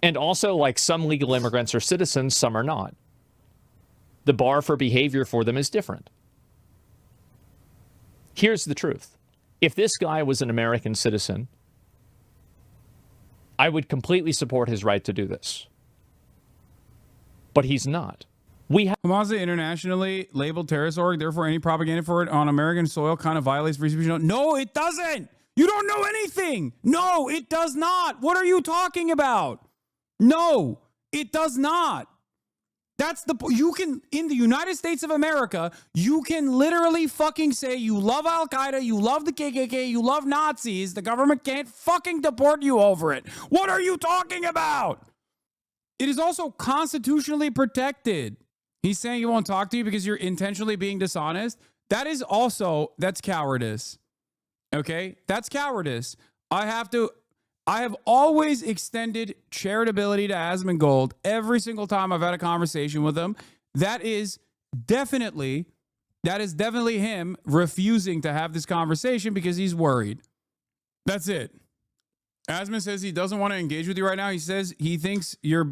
And also, like, some legal immigrants are citizens, some are not. The bar for behavior for them is different. Here's the truth. If this guy was an American citizen, I would completely support his right to do this. But he's not. Hamas is internationally labeled terrorist org, therefore any propaganda for it on American soil kind of violates free speech. No, it doesn't. You don't know anything. No, it does not. What are you talking about? No, it does not. That's the you can in the United States of America, you can literally fucking say you love Al Qaeda, you love the KKK, you love Nazis. The government can't fucking deport you over it. What are you talking about? It is also constitutionally protected. He's saying he won't talk to you because you're intentionally being dishonest. That's cowardice. Okay? That's cowardice. I have always extended charitability to Asmongold every single time I've had a conversation with him. That is definitely him refusing to have this conversation because he's worried. That's it. Asmon says he doesn't want to engage with you right now. He says he thinks you're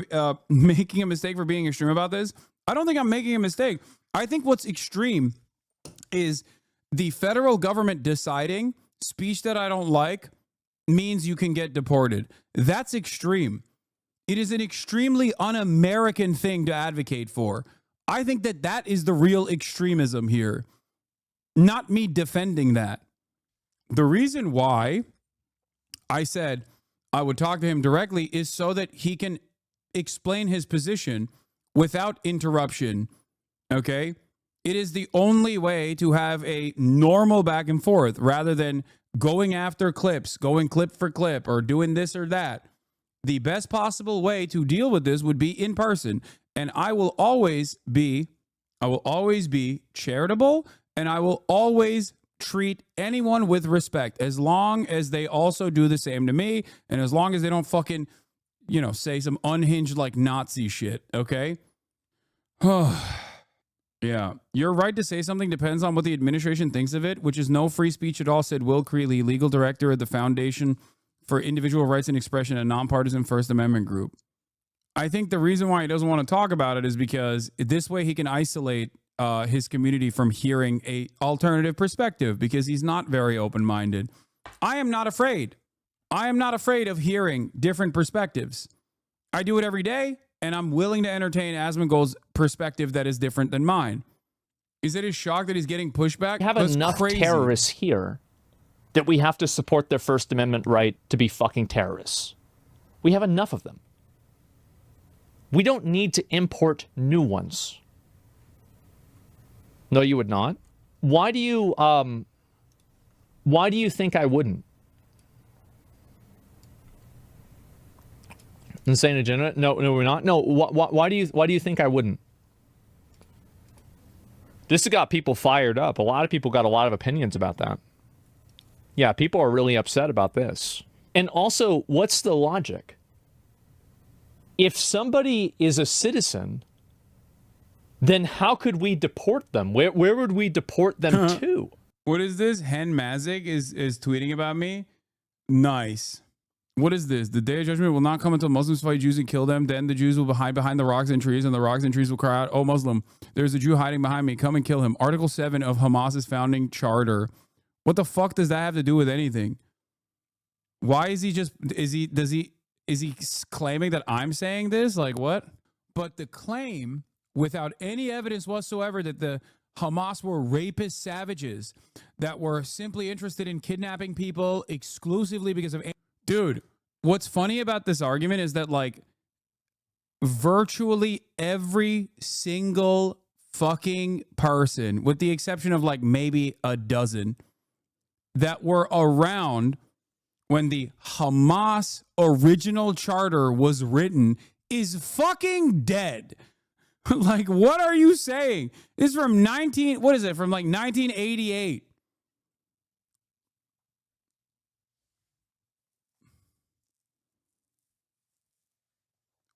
making a mistake for being extreme about this. I don't think I'm making a mistake. I think what's extreme is the federal government deciding speech that I don't like means you can get deported. That's extreme. It is an extremely un-American thing to advocate for. I think that is the real extremism here, not me defending that. The reason why I said I would talk to him directly is so that he can explain his position without interruption. Okay? It is the only way to have a normal back and forth rather than going after clips, going clip for clip, or doing this or that. The best possible way to deal with this would be in person. And I will always be charitable, and I will always treat anyone with respect as long as they also do the same to me, and as long as they don't fucking, say some unhinged like Nazi shit, okay? Yeah, your right to say something depends on what the administration thinks of it, which is no free speech at all, said Will Creeley, legal director of the Foundation for Individual Rights and Expression, a nonpartisan First Amendment group. I think the reason why he doesn't want to talk about it is because this way he can isolate his community from hearing a alternative perspective, because he's not very open-minded. I am not afraid. I am not afraid of hearing different perspectives. I do it every day. And I'm willing to entertain Asmongold's perspective that is different than mine. Is it his shock that he's getting pushback? We have That's enough crazy. terrorists here that we have to support their First Amendment right to be fucking terrorists. We have enough of them. We don't need to import new ones. No, you would not. Why do you think I wouldn't? Insane agenda? No, we're not. No, why do you think I wouldn't? This has got people fired up. A lot of people got a lot of opinions about that. Yeah, people are really upset about this. And also, what's the logic? If somebody is a citizen, then how could we deport them? Where would we deport them to? What is this? Hen Mazik is tweeting about me. Nice. What is this? The day of judgment will not come until Muslims fight Jews and kill them. Then the Jews will hide behind the rocks and trees, and the rocks and trees will cry out, "Oh, Muslim, there's a Jew hiding behind me. Come and kill him." Article 7 of Hamas's founding charter. What the fuck does that have to do with anything? Why is he claiming that I'm saying this? Like what? But the claim, without any evidence whatsoever, that the Hamas were rapist savages that were simply interested in kidnapping people exclusively because of... Dude, what's funny about this argument is that, like, virtually every single fucking person, with the exception of, like, maybe a dozen, that were around when the Hamas original charter was written is fucking dead. Like, what are you saying? This is from 1988.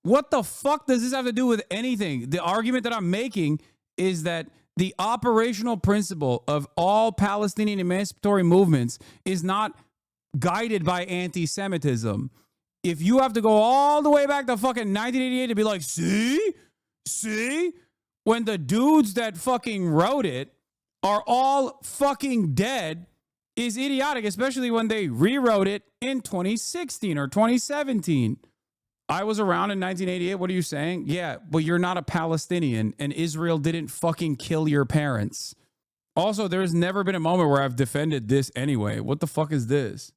What the fuck does this have to do with anything? The argument that I'm making is that the operational principle of all Palestinian emancipatory movements is not guided by anti-Semitism. If you have to go all the way back to fucking 1988 to be like, see, when the dudes that fucking wrote it are all fucking dead, is idiotic, especially when they rewrote it in 2016 or 2017. I was around in 1988. What are you saying? Yeah, but you're not a Palestinian, and Israel didn't fucking kill your parents. Also, there's never been a moment where I've defended this anyway. What the fuck is this?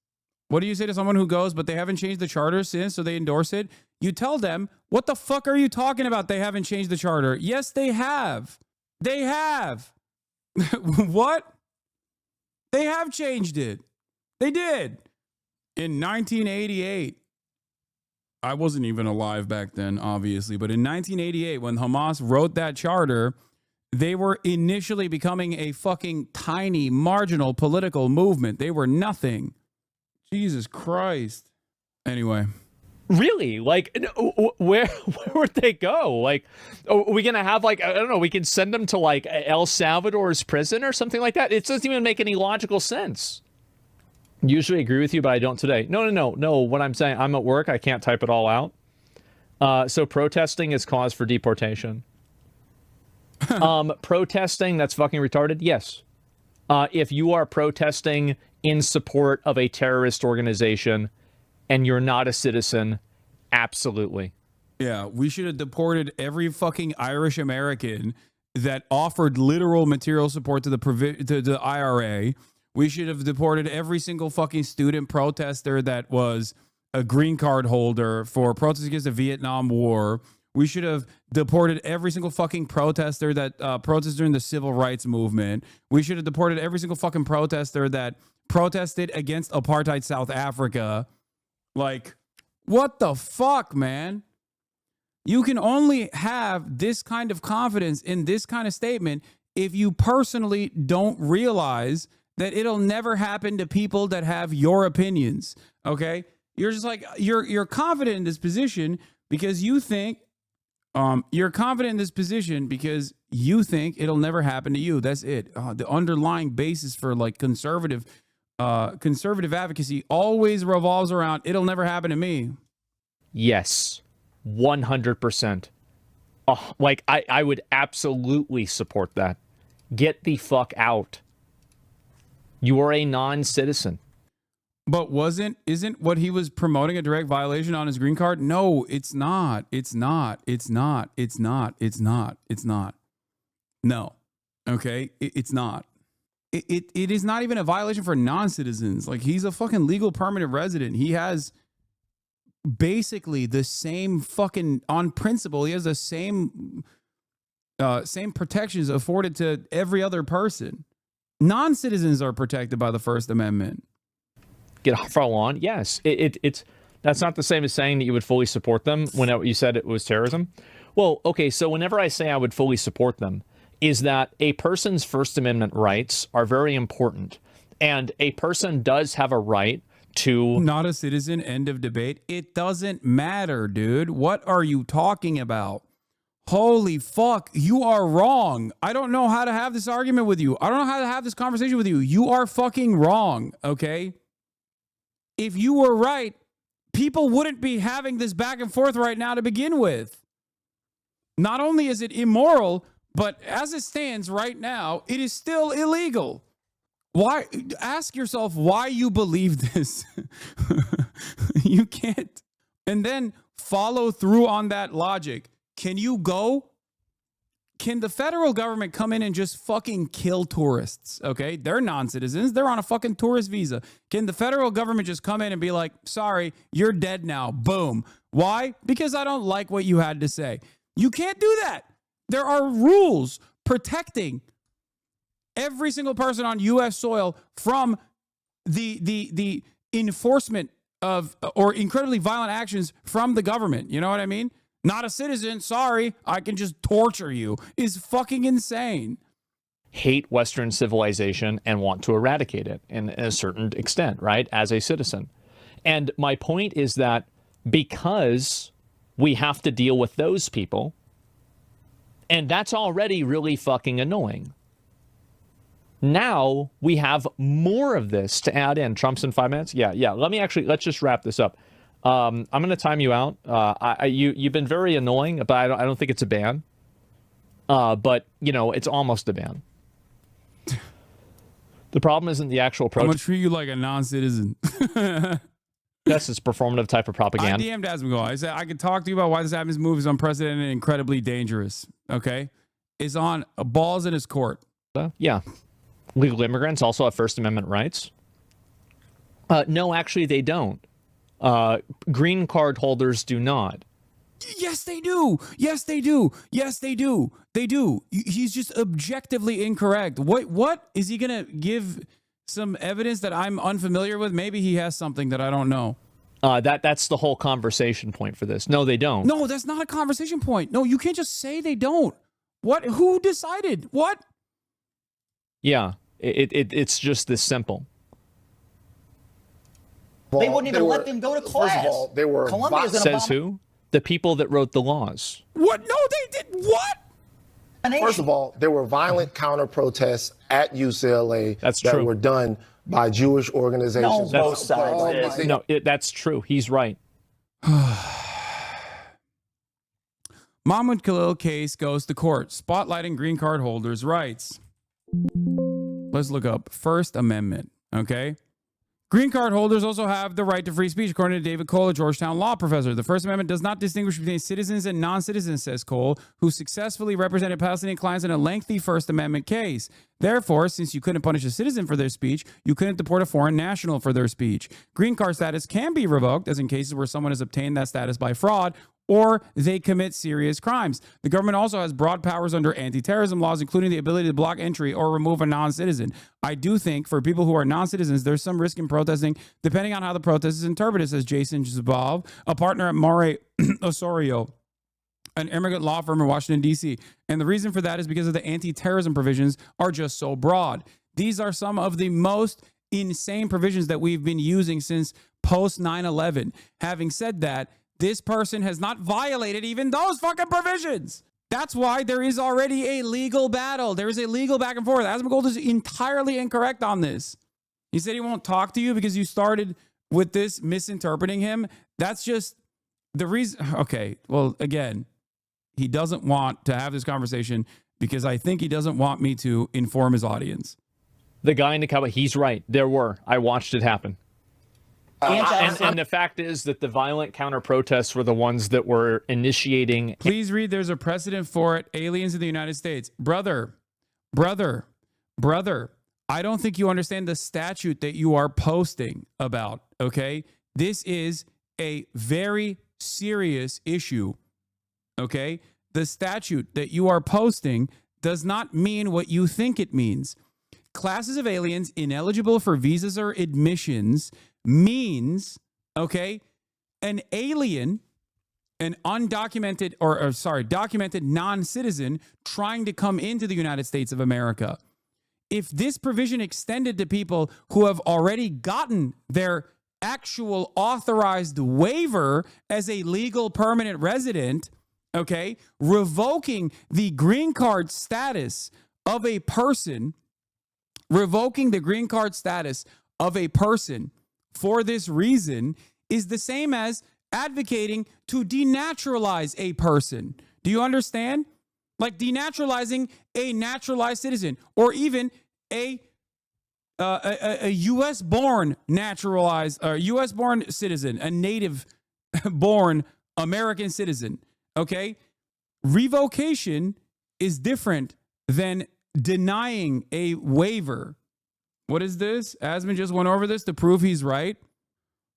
What do you say to someone who goes, but they haven't changed the charter since, so they endorse it? You tell them, what the fuck are you talking about? They haven't changed the charter. Yes, they have. They have. What? They have changed it. They did. In 1988. I wasn't even alive back then, obviously, but in 1988, when Hamas wrote that charter, they were initially becoming a fucking tiny, marginal political movement. They were nothing. Jesus Christ. Anyway. Really? Like, where would they go? Like, are we going to have, like, I don't know, we can send them to, like, El Salvador's prison or something like that? It doesn't even make any logical sense. Usually agree with you, but I don't today. No. What I'm saying, I'm at work. I can't type it all out. So protesting is cause for deportation. Protesting, that's fucking retarded? Yes. If you are protesting in support of a terrorist organization and you're not a citizen, absolutely. Yeah, we should have deported every fucking Irish American that offered literal material support to the IRA. We should have deported every single fucking student protester that was a green card holder for protests against the Vietnam War. We should have deported every single fucking protester that protested during the civil rights movement. We should have deported every single fucking protester that protested against apartheid South Africa. Like, what the fuck, man? You can only have this kind of confidence in this kind of statement if you personally don't realize that it'll never happen to people that have your opinions. Okay, you're just like you're confident in this position because you think you're confident in this position because you think it'll never happen to you. That's it. The underlying basis for like conservative advocacy always revolves around it'll never happen to me. Yes, 100%. Like I would absolutely support that. Get the fuck out. You are a non-citizen. But isn't what he was promoting a direct violation on his green card? No, it's not. It's not. No. Okay? It's not. It is not even a violation for non-citizens. Like, he's a fucking legal permanent resident. He has basically the same fucking, on principle, he has the same protections afforded to every other person. Non-citizens are protected by the First Amendment. Get follow on? Yes. It's that's not the same as saying that you would fully support them when you said it was terrorism. Well, okay, so whenever I say I would fully support them, is that a person's First Amendment rights are very important. And a person does have a right to... Not a citizen, end of debate. It doesn't matter, dude. What are you talking about? Holy fuck, you are wrong. I don't know how to have this argument with you. I don't know how to have this conversation with you. You are fucking wrong, okay? If you were right, people wouldn't be having this back and forth right now to begin with. Not only is it immoral, but as it stands right now, it is still illegal. Why? Ask yourself why you believe this. You can't. And then follow through on that logic. Can you go? Can the federal government come in and just fucking kill tourists? Okay, they're non-citizens. They're on a fucking tourist visa. Can the federal government just come in and be like, sorry, you're dead now. Boom. Why? Because I don't like what you had to say. You can't do that. There are rules protecting every single person on U.S. soil from the enforcement of or incredibly violent actions from the government. You know what I mean? Not a citizen, sorry, I can just torture you, is fucking insane. Hate Western civilization and want to eradicate it in a certain extent, right, as a citizen. And my point is that because we have to deal with those people, and that's already really fucking annoying. Now we have more of this to add in. Trump's in 5 minutes? Yeah. Let's just wrap this up. I'm going to time you out. You've been very annoying, but I don't think it's a ban. But, you know, it's almost a ban. The problem isn't the actual protest. I'm going to treat you like a non-citizen. That's this performative type of propaganda. I DM'd Asmongold. I said, I could talk to you about why this happens move is unprecedented and incredibly dangerous. Okay? It's on balls in his court. Yeah. Legal immigrants also have First Amendment rights. No, actually, they don't. Green card holders do not. Yes, they do. Yes, they do. Yes, they do. They do. He's just objectively incorrect. What is he gonna give some evidence that I'm unfamiliar with? Maybe he has something that I don't know. That's the whole conversation point for this. No, they don't. No, that's not a conversation point. No, you can't just say they don't. What? Who decided? What? Yeah, it's just this simple. They wouldn't even let them go to class. First of all, they were Columbia's an Says who? The people that wrote the laws. What? No, they did. What? First of all, there were violent counter protests at UCLA That's that true. were done by Jewish organizations. No, both sides did. No, that's true. He's right. Mahmoud Khalil case goes to court, spotlighting green card holders' rights. Let's look up First Amendment, okay? Green card holders also have the right to free speech, according to David Cole, a Georgetown law professor. The First Amendment does not distinguish between citizens and non-citizens, says Cole, who successfully represented Palestinian clients in a lengthy First Amendment case. Therefore, since you couldn't punish a citizen for their speech, you couldn't deport a foreign national for their speech. Green card status can be revoked, as in cases where someone has obtained that status by fraud, or they commit serious crimes. The government also has broad powers under anti-terrorism laws, including the ability to block entry or remove a non-citizen. I do think for people who are non-citizens, there's some risk in protesting, depending on how the protest is interpreted, says Jason Zabov, a partner at Mare Osorio, an immigrant law firm in Washington, D.C. And the reason for that is because of the anti-terrorism provisions are just so broad. These are some of the most insane provisions that we've been using since post 9/11. Having said that, this person has not violated even those fucking provisions. That's why there is already a legal battle. There is a legal back and forth. Asmongold is entirely incorrect on this. He said he won't talk to you because you started with this misinterpreting him. That's just the reason. Okay, well, again, he doesn't want to have this conversation because I think he doesn't want me to inform his audience. The guy in the cowboy, he's right. There were. I watched it happen. And the fact is that the violent counter protests were the ones that were initiating. Please read. There's a precedent for it. Aliens in the United States. Brother. I don't think you understand the statute that you are posting about. Okay. This is a very serious issue. Okay. The statute that you are posting does not mean what you think it means. Classes of aliens ineligible for visas or admissions means, okay, an alien, an undocumented documented non-citizen trying to come into the United States of America. If this provision extended to people who have already gotten their actual authorized waiver as a legal permanent resident, okay, revoking the green card status of a person, for this reason is the same as advocating to denaturalize a person. Do you understand? Like denaturalizing a naturalized citizen, or even a U.S. born naturalized, U.S. born citizen, a native born American citizen. Okay, revocation is different than denying a waiver. What is this? Asman just went over this to prove he's right.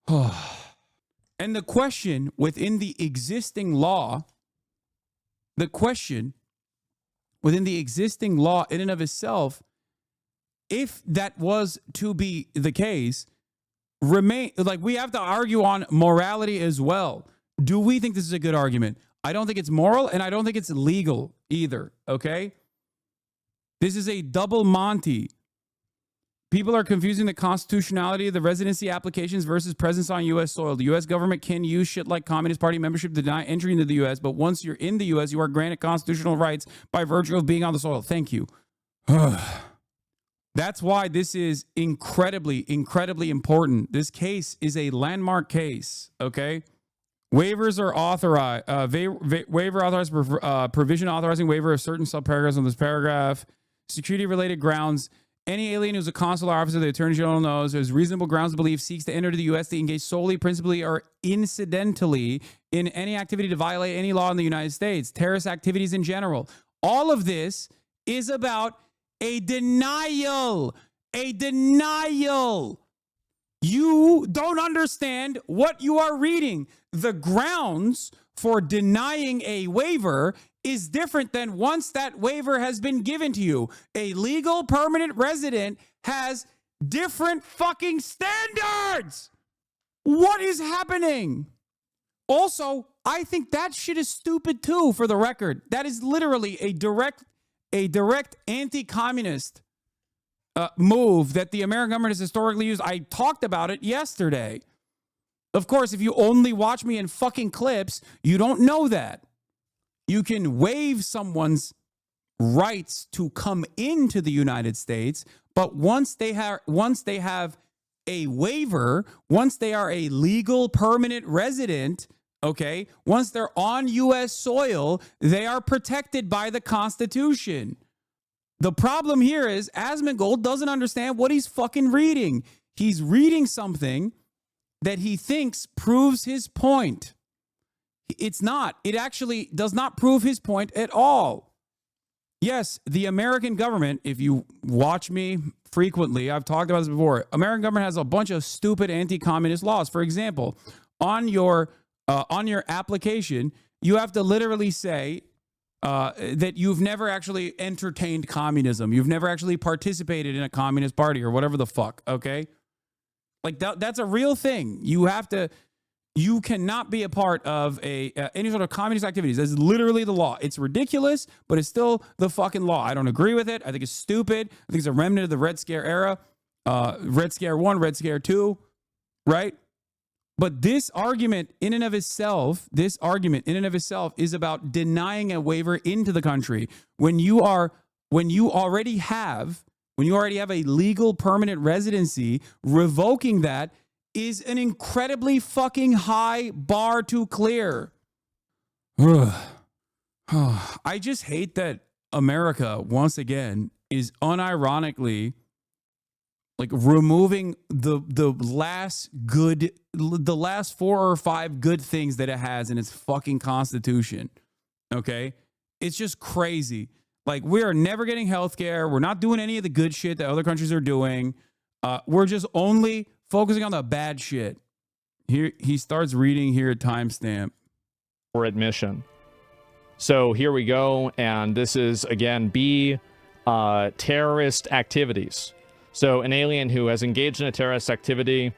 And the question within the existing law, in and of itself, if that was to be the case, we have to argue on morality as well. Do we think this is a good argument? I don't think it's moral, and I don't think it's legal either, okay? This is a double Monty. People are confusing the constitutionality of the residency applications versus presence on U.S. soil. The U.S. government can use shit like Communist Party membership to deny entry into the U.S., but once you're in the U.S., you are granted constitutional rights by virtue of being on the soil. Thank you. That's why this is incredibly, incredibly important. This case is a landmark case, okay? Waivers are authorized. Waiver authorized, provision authorizing waiver of certain subparagraphs on this paragraph. Security-related grounds. Any alien who's a consular officer, the Attorney General knows, has reasonable grounds to believe seeks to enter the U.S. to engage solely, principally, or incidentally in any activity to violate any law in the United States, terrorist activities in general. All of this is about a denial. A denial. You don't understand what you are reading. The grounds for denying a waiver is different than once that waiver has been given to you. A legal permanent resident has different fucking standards. What is happening? Also, I think that shit is stupid too, for the record. That is literally a direct anti-communist move that the American government has historically used. I talked about it yesterday. Of course, if you only watch me in fucking clips, you don't know that. You can waive someone's rights to come into the United States, but once they have a waiver, once they are a legal permanent resident, okay, once they're on U.S. soil, they are protected by the Constitution. The problem here is Asmongold doesn't understand what he's fucking reading. He's reading something that he thinks proves his point. It's not. It actually does not prove his point at all. Yes, the American government, if you watch me frequently, I've talked about this before, American government has a bunch of stupid anti-communist laws. For example, on your application, you have to literally say that you've never actually entertained communism. You've never actually participated in a communist party or whatever the fuck, okay? Like that's a real thing. You cannot be a part of any sort of communist activities. That's literally the law. It's ridiculous, but it's still the fucking law. I don't agree with it. I think it's stupid. I think it's a remnant of the Red Scare era. Red Scare 1, Red Scare 2, right? But this argument in and of itself is about denying a waiver into the country. When you already have a legal permanent residency, revoking that is an incredibly fucking high bar to clear. I just hate that America, once again, is unironically like removing the last 4 or 5 good things that it has in its fucking Constitution. Okay? It's just crazy. Like, we are never getting healthcare. We're not doing any of the good shit that other countries are doing. We're just only focusing on the bad shit. Here he starts reading here at timestamp. For admission. So here we go. And this is, again, B, terrorist activities. So an alien who has engaged in a terrorist activity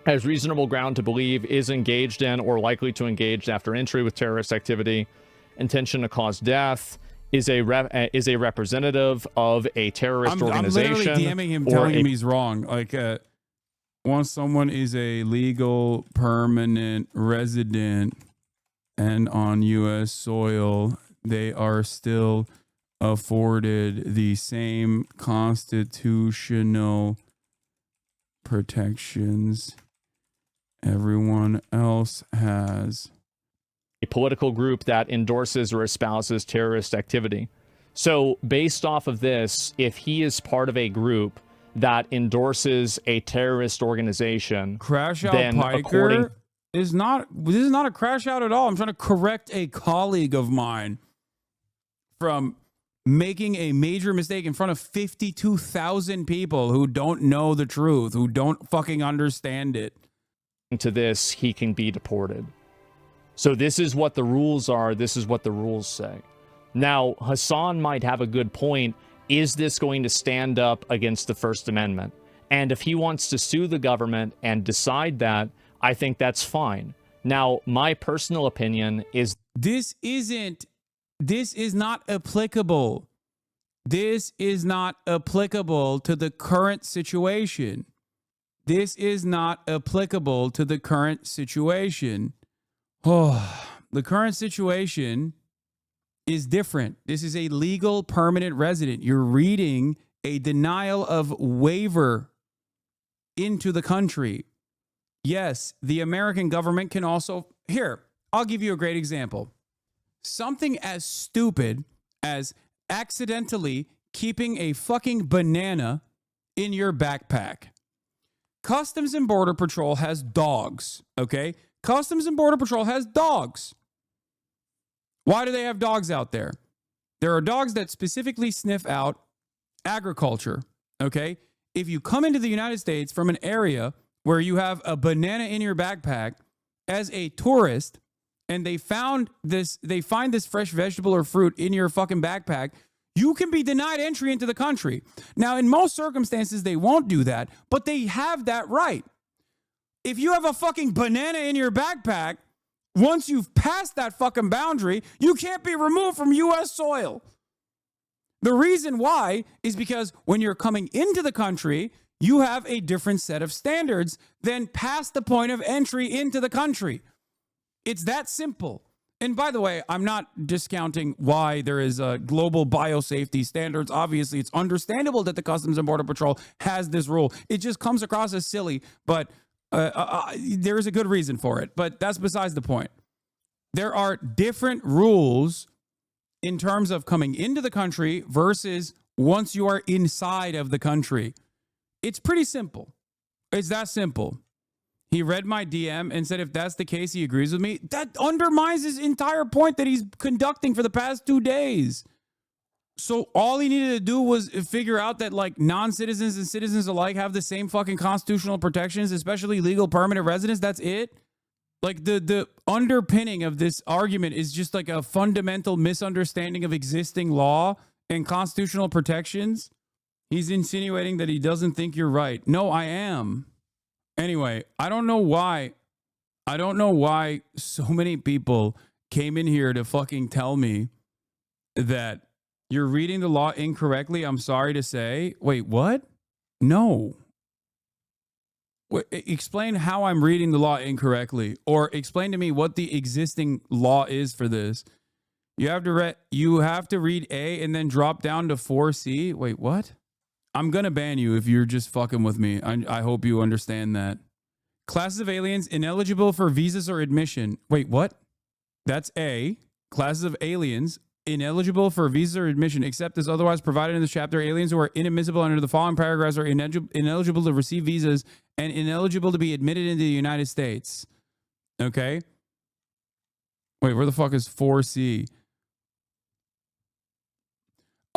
has reasonable ground to believe is engaged in or likely to engage after entry with terrorist activity, intention to cause death, is a representative of a terrorist organization. I'm literally DMing him, telling him he's wrong. Like, once someone is a legal permanent resident and on U.S. soil, they are still afforded the same constitutional protections everyone else has. A political group that endorses or espouses terrorist activity. So based off of this, if he is part of a group that endorses a terrorist organization, Crash Out then Piker this is not a crash out at all. I'm trying to correct a colleague of mine from making a major mistake in front of 52,000 people who don't know the truth, who don't fucking understand it. To this, he can be deported. So this is what the rules are. This is what the rules say. Now, Hasan might have a good point. Is this going to stand up against the First Amendment? And if he wants to sue the government and decide that, I think that's fine. Now, my personal opinion is this is not applicable. This is not applicable to the current situation. This is not applicable to the current situation. Oh, the current situation is different. This is a legal permanent resident. You're reading a denial of waiver into the country. Yes, the American government can also... Here, I'll give you a great example. Something as stupid as accidentally keeping a fucking banana in your backpack. Customs and Border Patrol has dogs, okay? Customs and Border Patrol has dogs. Why do they have dogs out there? There are dogs that specifically sniff out agriculture, okay? if you come into the United States from an area where you have a banana in your backpack as a tourist, and they find this fresh vegetable or fruit in your fucking backpack, you can be denied entry into the country. Now, in most circumstances, they won't do that, but they have that right. If you have a fucking banana in your backpack, once you've passed that fucking boundary, you can't be removed from U.S. soil. The reason why is because when you're coming into the country, you have a different set of standards than past the point of entry into the country. It's that simple. And by the way, I'm not discounting why there is a global biosafety standards. Obviously, it's understandable that the Customs and Border Patrol has this rule. It just comes across as silly, but there is a good reason for it. But that's besides the point. There are different rules in terms of coming into the country versus once you are inside of the country. It's pretty simple. It's that simple. He read my DM and said, if that's the case, he agrees with me. That undermines his entire point that he's conducting for the past 2 days. So all he needed to do was figure out that like non-citizens and citizens alike have the same fucking constitutional protections, especially legal permanent residents. That's it. Like the underpinning of this argument is just like a fundamental misunderstanding of existing law and constitutional protections. He's insinuating that he doesn't think you're right. No, I am. Anyway, I don't know why so many people came in here to fucking tell me that you're reading the law incorrectly. I'm sorry to say. Wait, what? No. Explain how I'm reading the law incorrectly, or explain to me what the existing law is for this. You have to read A and then drop down to 4C. Wait, what? I'm going to ban you if you're just fucking with me. I hope you understand that. Classes of aliens ineligible for visas or admission. Wait, what? That's A. Classes of aliens ineligible for visa or admission, except as otherwise provided in this chapter. Aliens who are inadmissible under the following paragraphs are ineligible to receive visas and ineligible to be admitted into the United States. Okay. Wait, where the fuck is 4C?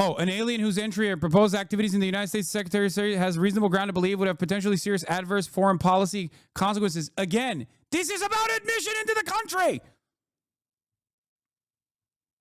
Oh, an alien whose entry or proposed activities in the United States Secretary of State has reasonable ground to believe would have potentially serious adverse foreign policy consequences. Again, this is about admission into the country.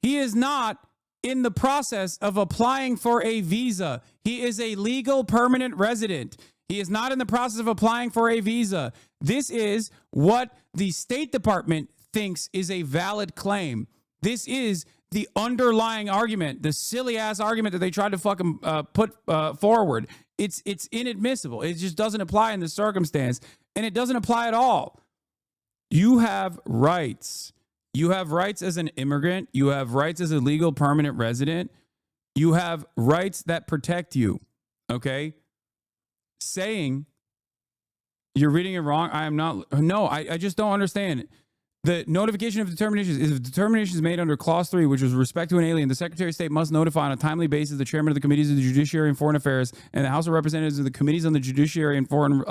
He is not in the process of applying for a visa. He is a legal permanent resident. He is not in the process of applying for a visa. This is what the State Department thinks is a valid claim. This is the underlying argument, the silly ass argument that they tried to fucking put forward. It's inadmissible. It just doesn't apply in this circumstance, and it doesn't apply at all. You have rights. You have rights as an immigrant. You have rights as a legal permanent resident. You have rights that protect you. Okay? Saying you're reading it wrong, I am not. No, I just don't understand. The notification of determinations is if determination is made under Clause 3, which is with respect to an alien, the Secretary of State must notify on a timely basis the chairman of the Committees of the Judiciary and Foreign Affairs and the House of Representatives of the Committees on the Judiciary and Foreign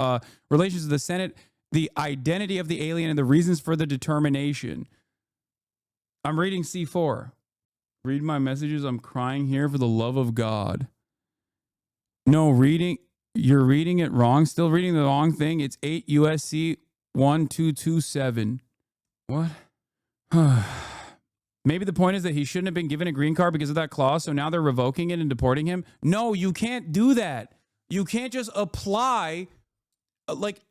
Relations of the Senate the identity of the alien and the reasons for the determination. I'm reading C4. Read my messages. I'm crying here for the love of God. No, you're reading it wrong. Still reading the wrong thing. It's 8 USC 1227. What? Maybe the point is that he shouldn't have been given a green card because of that clause, so now they're revoking it and deporting him? No, you can't do that. You can't just apply,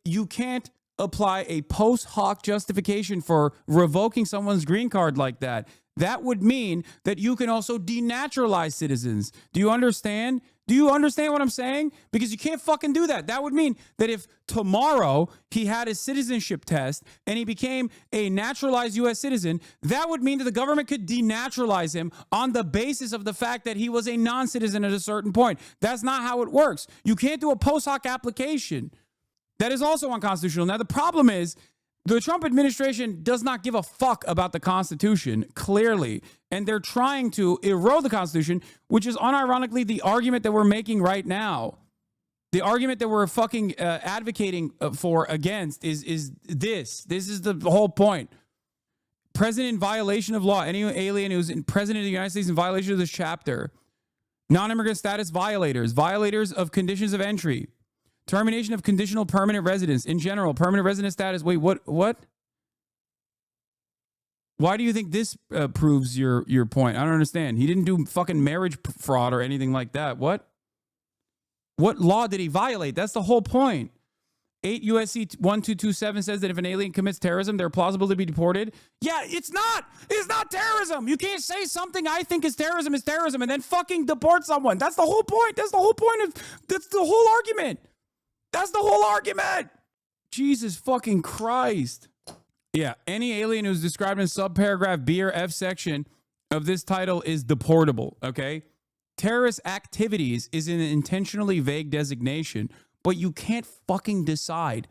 you can't apply a post hoc justification for revoking someone's green card like that. That would mean that you can also denaturalize citizens. Do you understand? Do you understand what I'm saying? Because you can't fucking do that. That would mean that if tomorrow he had his citizenship test and he became a naturalized U.S. citizen, that would mean that the government could denaturalize him on the basis of the fact that he was a non-citizen at a certain point. That's not how it works. You can't do a post hoc application. That is also unconstitutional. Now, the problem is the Trump administration does not give a fuck about the Constitution, clearly. And they're trying to erode the Constitution, which is unironically the argument that we're making right now. The argument that we're fucking advocating for against is this. This is the whole point. Present in violation of law. Any alien who's present in the United States in violation of this chapter. Non-immigrant status violators. Violators of conditions of entry. Termination of conditional permanent residence. In general, permanent resident status. Wait, what? Why do you think this proves your point? I don't understand. He didn't do fucking marriage fraud or anything like that. What law did he violate? That's the whole point. 8 USC 1227 says that if an alien commits terrorism, they're plausible to be deported. Yeah, it's not. It's not terrorism. You can't say something I think is terrorism and then fucking deport someone. That's the whole point. That's the whole argument. That's the whole argument. Jesus fucking Christ. Yeah, any alien who's described in subparagraph B or F section of this title is deportable, okay? Terrorist activities is an intentionally vague designation, but you can't fucking decide.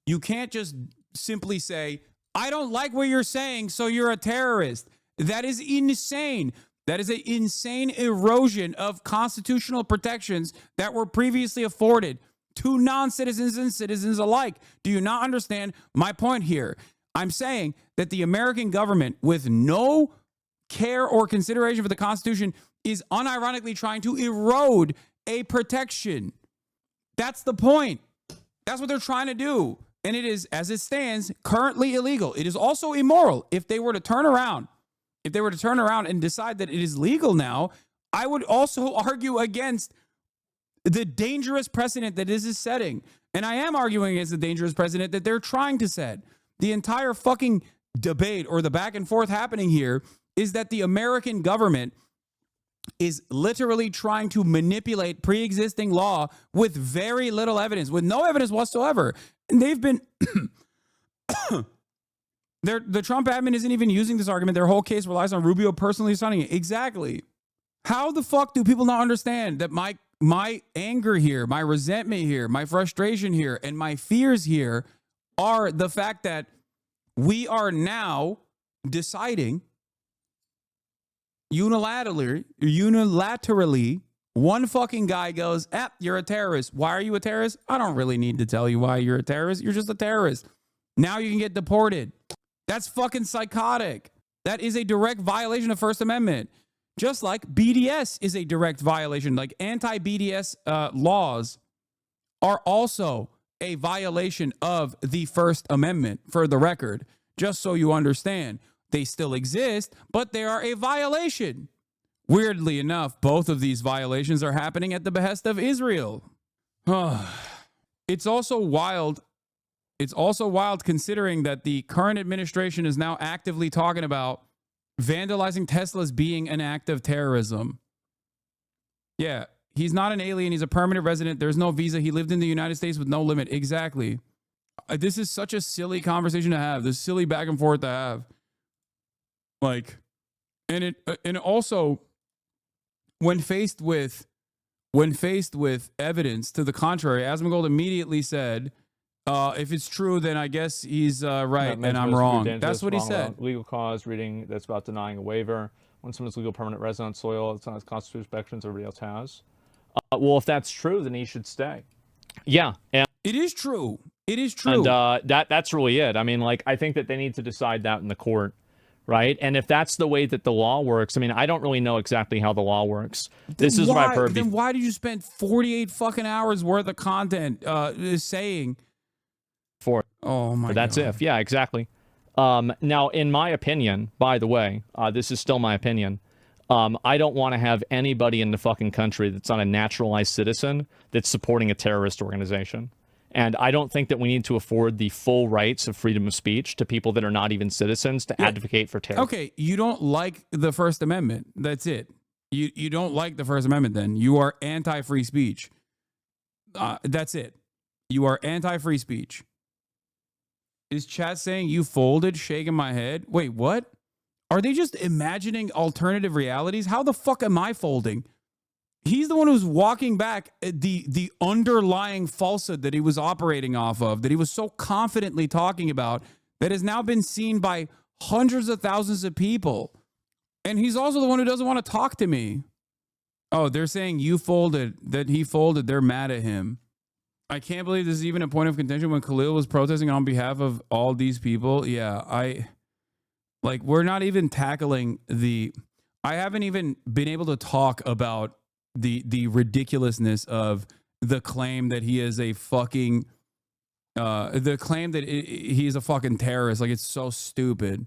You can't just simply say, I don't like what you're saying, so you're a terrorist. That is insane. That is an insane erosion of constitutional protections that were previously afforded to non-citizens and citizens alike. Do you not understand my point here? I'm saying that the American government, with no care or consideration for the Constitution, is unironically trying to erode a protection. That's the point. That's what they're trying to do. And it is, as it stands, currently illegal. It is also immoral. If they were to turn around and decide that it is legal now, I would also argue against the dangerous precedent that this is setting. And I am arguing against the dangerous precedent that they're trying to set. The entire fucking debate or the back and forth happening here is that the American government is literally trying to manipulate pre-existing law with very little evidence, with no evidence whatsoever. And they've been... the Trump admin isn't even using this argument. Their whole case relies on Rubio personally signing it. Exactly. How the fuck do people not understand that my anger here, my resentment here, my frustration here, and my fears here are the fact that we are now deciding unilaterally, one fucking guy goes, you're a terrorist. Why are you a terrorist? I don't really need to tell you why you're a terrorist. You're just a terrorist. Now you can get deported. That's fucking psychotic. That is a direct violation of First Amendment. Just like BDS is a direct violation. Like anti-BDS laws are also a violation of the First Amendment, for the record. Just so you understand. They still exist, but they are a violation. Weirdly enough, both of these violations are happening at the behest of Israel. It's also wild. It's also wild considering that the current administration is now actively talking about vandalizing Teslas being an act of terrorism. Yeah, he's not an alien. He's a permanent resident. There's no visa. He lived in the United States with no limit. Exactly. This is such a silly conversation to have. This silly back and forth to have. Like, and also when faced with evidence to the contrary, Asmongold immediately said, if it's true, then I guess he's right and I'm wrong. That's what he said. Legal cause, reading that's about denying a waiver. When someone's legal permanent resident on soil, it's not as constitutional protections everybody else has. Well, if that's true, then he should stay. Yeah. And it is true. It is true. And that's really it. I mean, like, I think that they need to decide that in the court. Right. And if that's the way that the law works, I mean, I don't really know exactly how the law works. This is what I've heard. Then why did you spend 48 fucking hours worth of content saying for? Oh, my God. That's if. Yeah, exactly. Now, in my opinion, by the way, this is still my opinion. I don't want to have anybody in the fucking country that's not a naturalized citizen that's supporting a terrorist organization. And I don't think that we need to afford the full rights of freedom of speech to people that are not even citizens to advocate for terror. Okay, you don't like the First Amendment. That's it. You don't like the First Amendment then. You are anti-free speech. That's it. You are anti-free speech. Is chat saying you folded, shaking my head? Wait, what? Are they just imagining alternative realities? How the fuck am I folding? He's the one who's walking back the underlying falsehood that he was operating off of, that he was so confidently talking about, that has now been seen by hundreds of thousands of people. And he's also the one who doesn't want to talk to me. Oh, they're saying you folded, that he folded. They're mad at him. I can't believe this is even a point of contention when Khalil was protesting on behalf of all these people. Yeah, we're not even tackling I haven't even been able to talk about the ridiculousness of the claim that he is a fucking the claim that he is a fucking terrorist. Like, it's so stupid.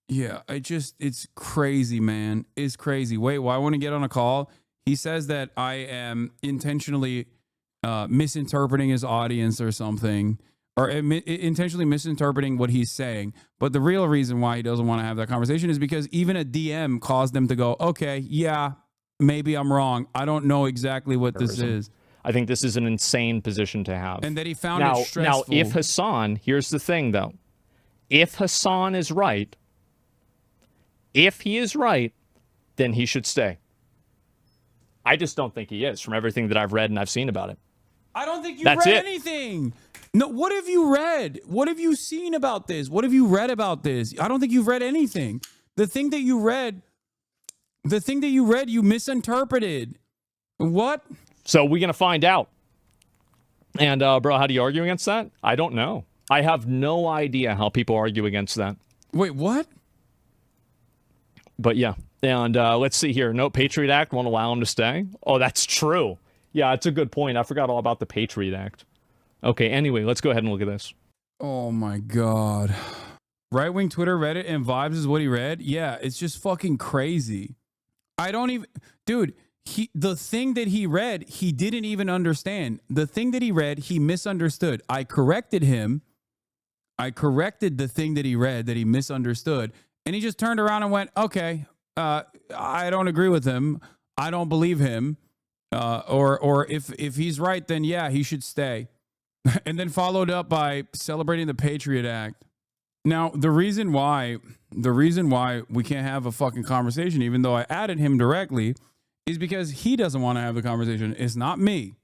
Yeah, it's crazy, man. It's crazy. Wait, well, I want to get on a call. He says that I am intentionally misinterpreting his audience or something, or intentionally misinterpreting what he's saying. But the real reason why he doesn't want to have that conversation is because even a DM caused them to go, okay, yeah, maybe I'm wrong. I don't know exactly what this is. I think this is an insane position to have. And that he found it stressful. Now, if Hasan, here's the thing, though. If Hasan is right, if he is right, then he should stay. I just don't think he is, from everything that I've read and I've seen about it. I don't think you've read anything. No, what have you read? What have you seen about this? What have you read about this? I don't think you've read anything. The thing that you read, you misinterpreted. What? So we're going to find out. And, bro, how do you argue against that? I don't know. I have no idea how people argue against that. Wait, what? But, yeah. And let's see here. No, Patriot Act won't allow him to stay. Oh, that's true. Yeah, it's a good point. I forgot all about the Patriot Act. Okay, anyway, let's go ahead and look at this. Oh, my God. Right-wing Twitter, Reddit, and Vibes is what he read? Yeah, it's just fucking crazy. I don't even... Dude... the thing that he read, he didn't even understand. The thing that he read, he misunderstood. I corrected him. I corrected the thing that he read that he misunderstood. And he just turned around and went, okay, I don't agree with him. I don't believe him. Or if he's right, then yeah, he should stay. And then followed up by celebrating the Patriot Act. Now, the reason why we can't have a fucking conversation, even though I added him directly, is because he doesn't want to have the conversation. It's not me.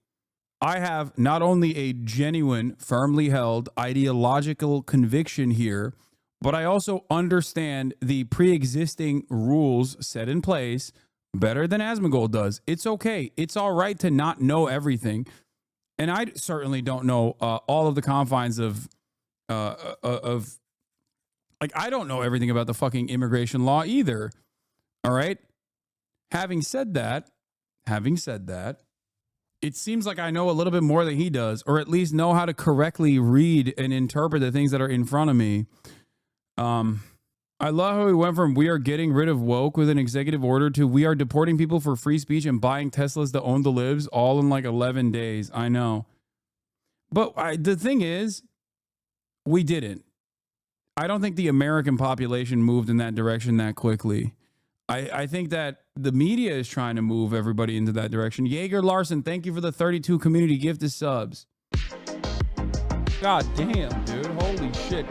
I have not only a genuine, firmly held ideological conviction here, but I also understand the pre-existing rules set in place better than Asmongold does. It's okay. It's all right to not know everything. And I certainly don't know all of the confines of like, I don't know everything about the fucking immigration law either. All right. Having said that, it seems like I know a little bit more than he does, or at least know how to correctly read and interpret the things that are in front of me. I love how we went from we are getting rid of woke with an executive order to we are deporting people for free speech and buying Teslas to own the libs all in like 11 days. I know. But the thing is, we didn't. I don't think the American population moved in that direction that quickly. I think that the media is trying to move everybody into that direction. Jaeger Larson, thank you for the 32 community gifted subs. God damn, dude. Holy shit.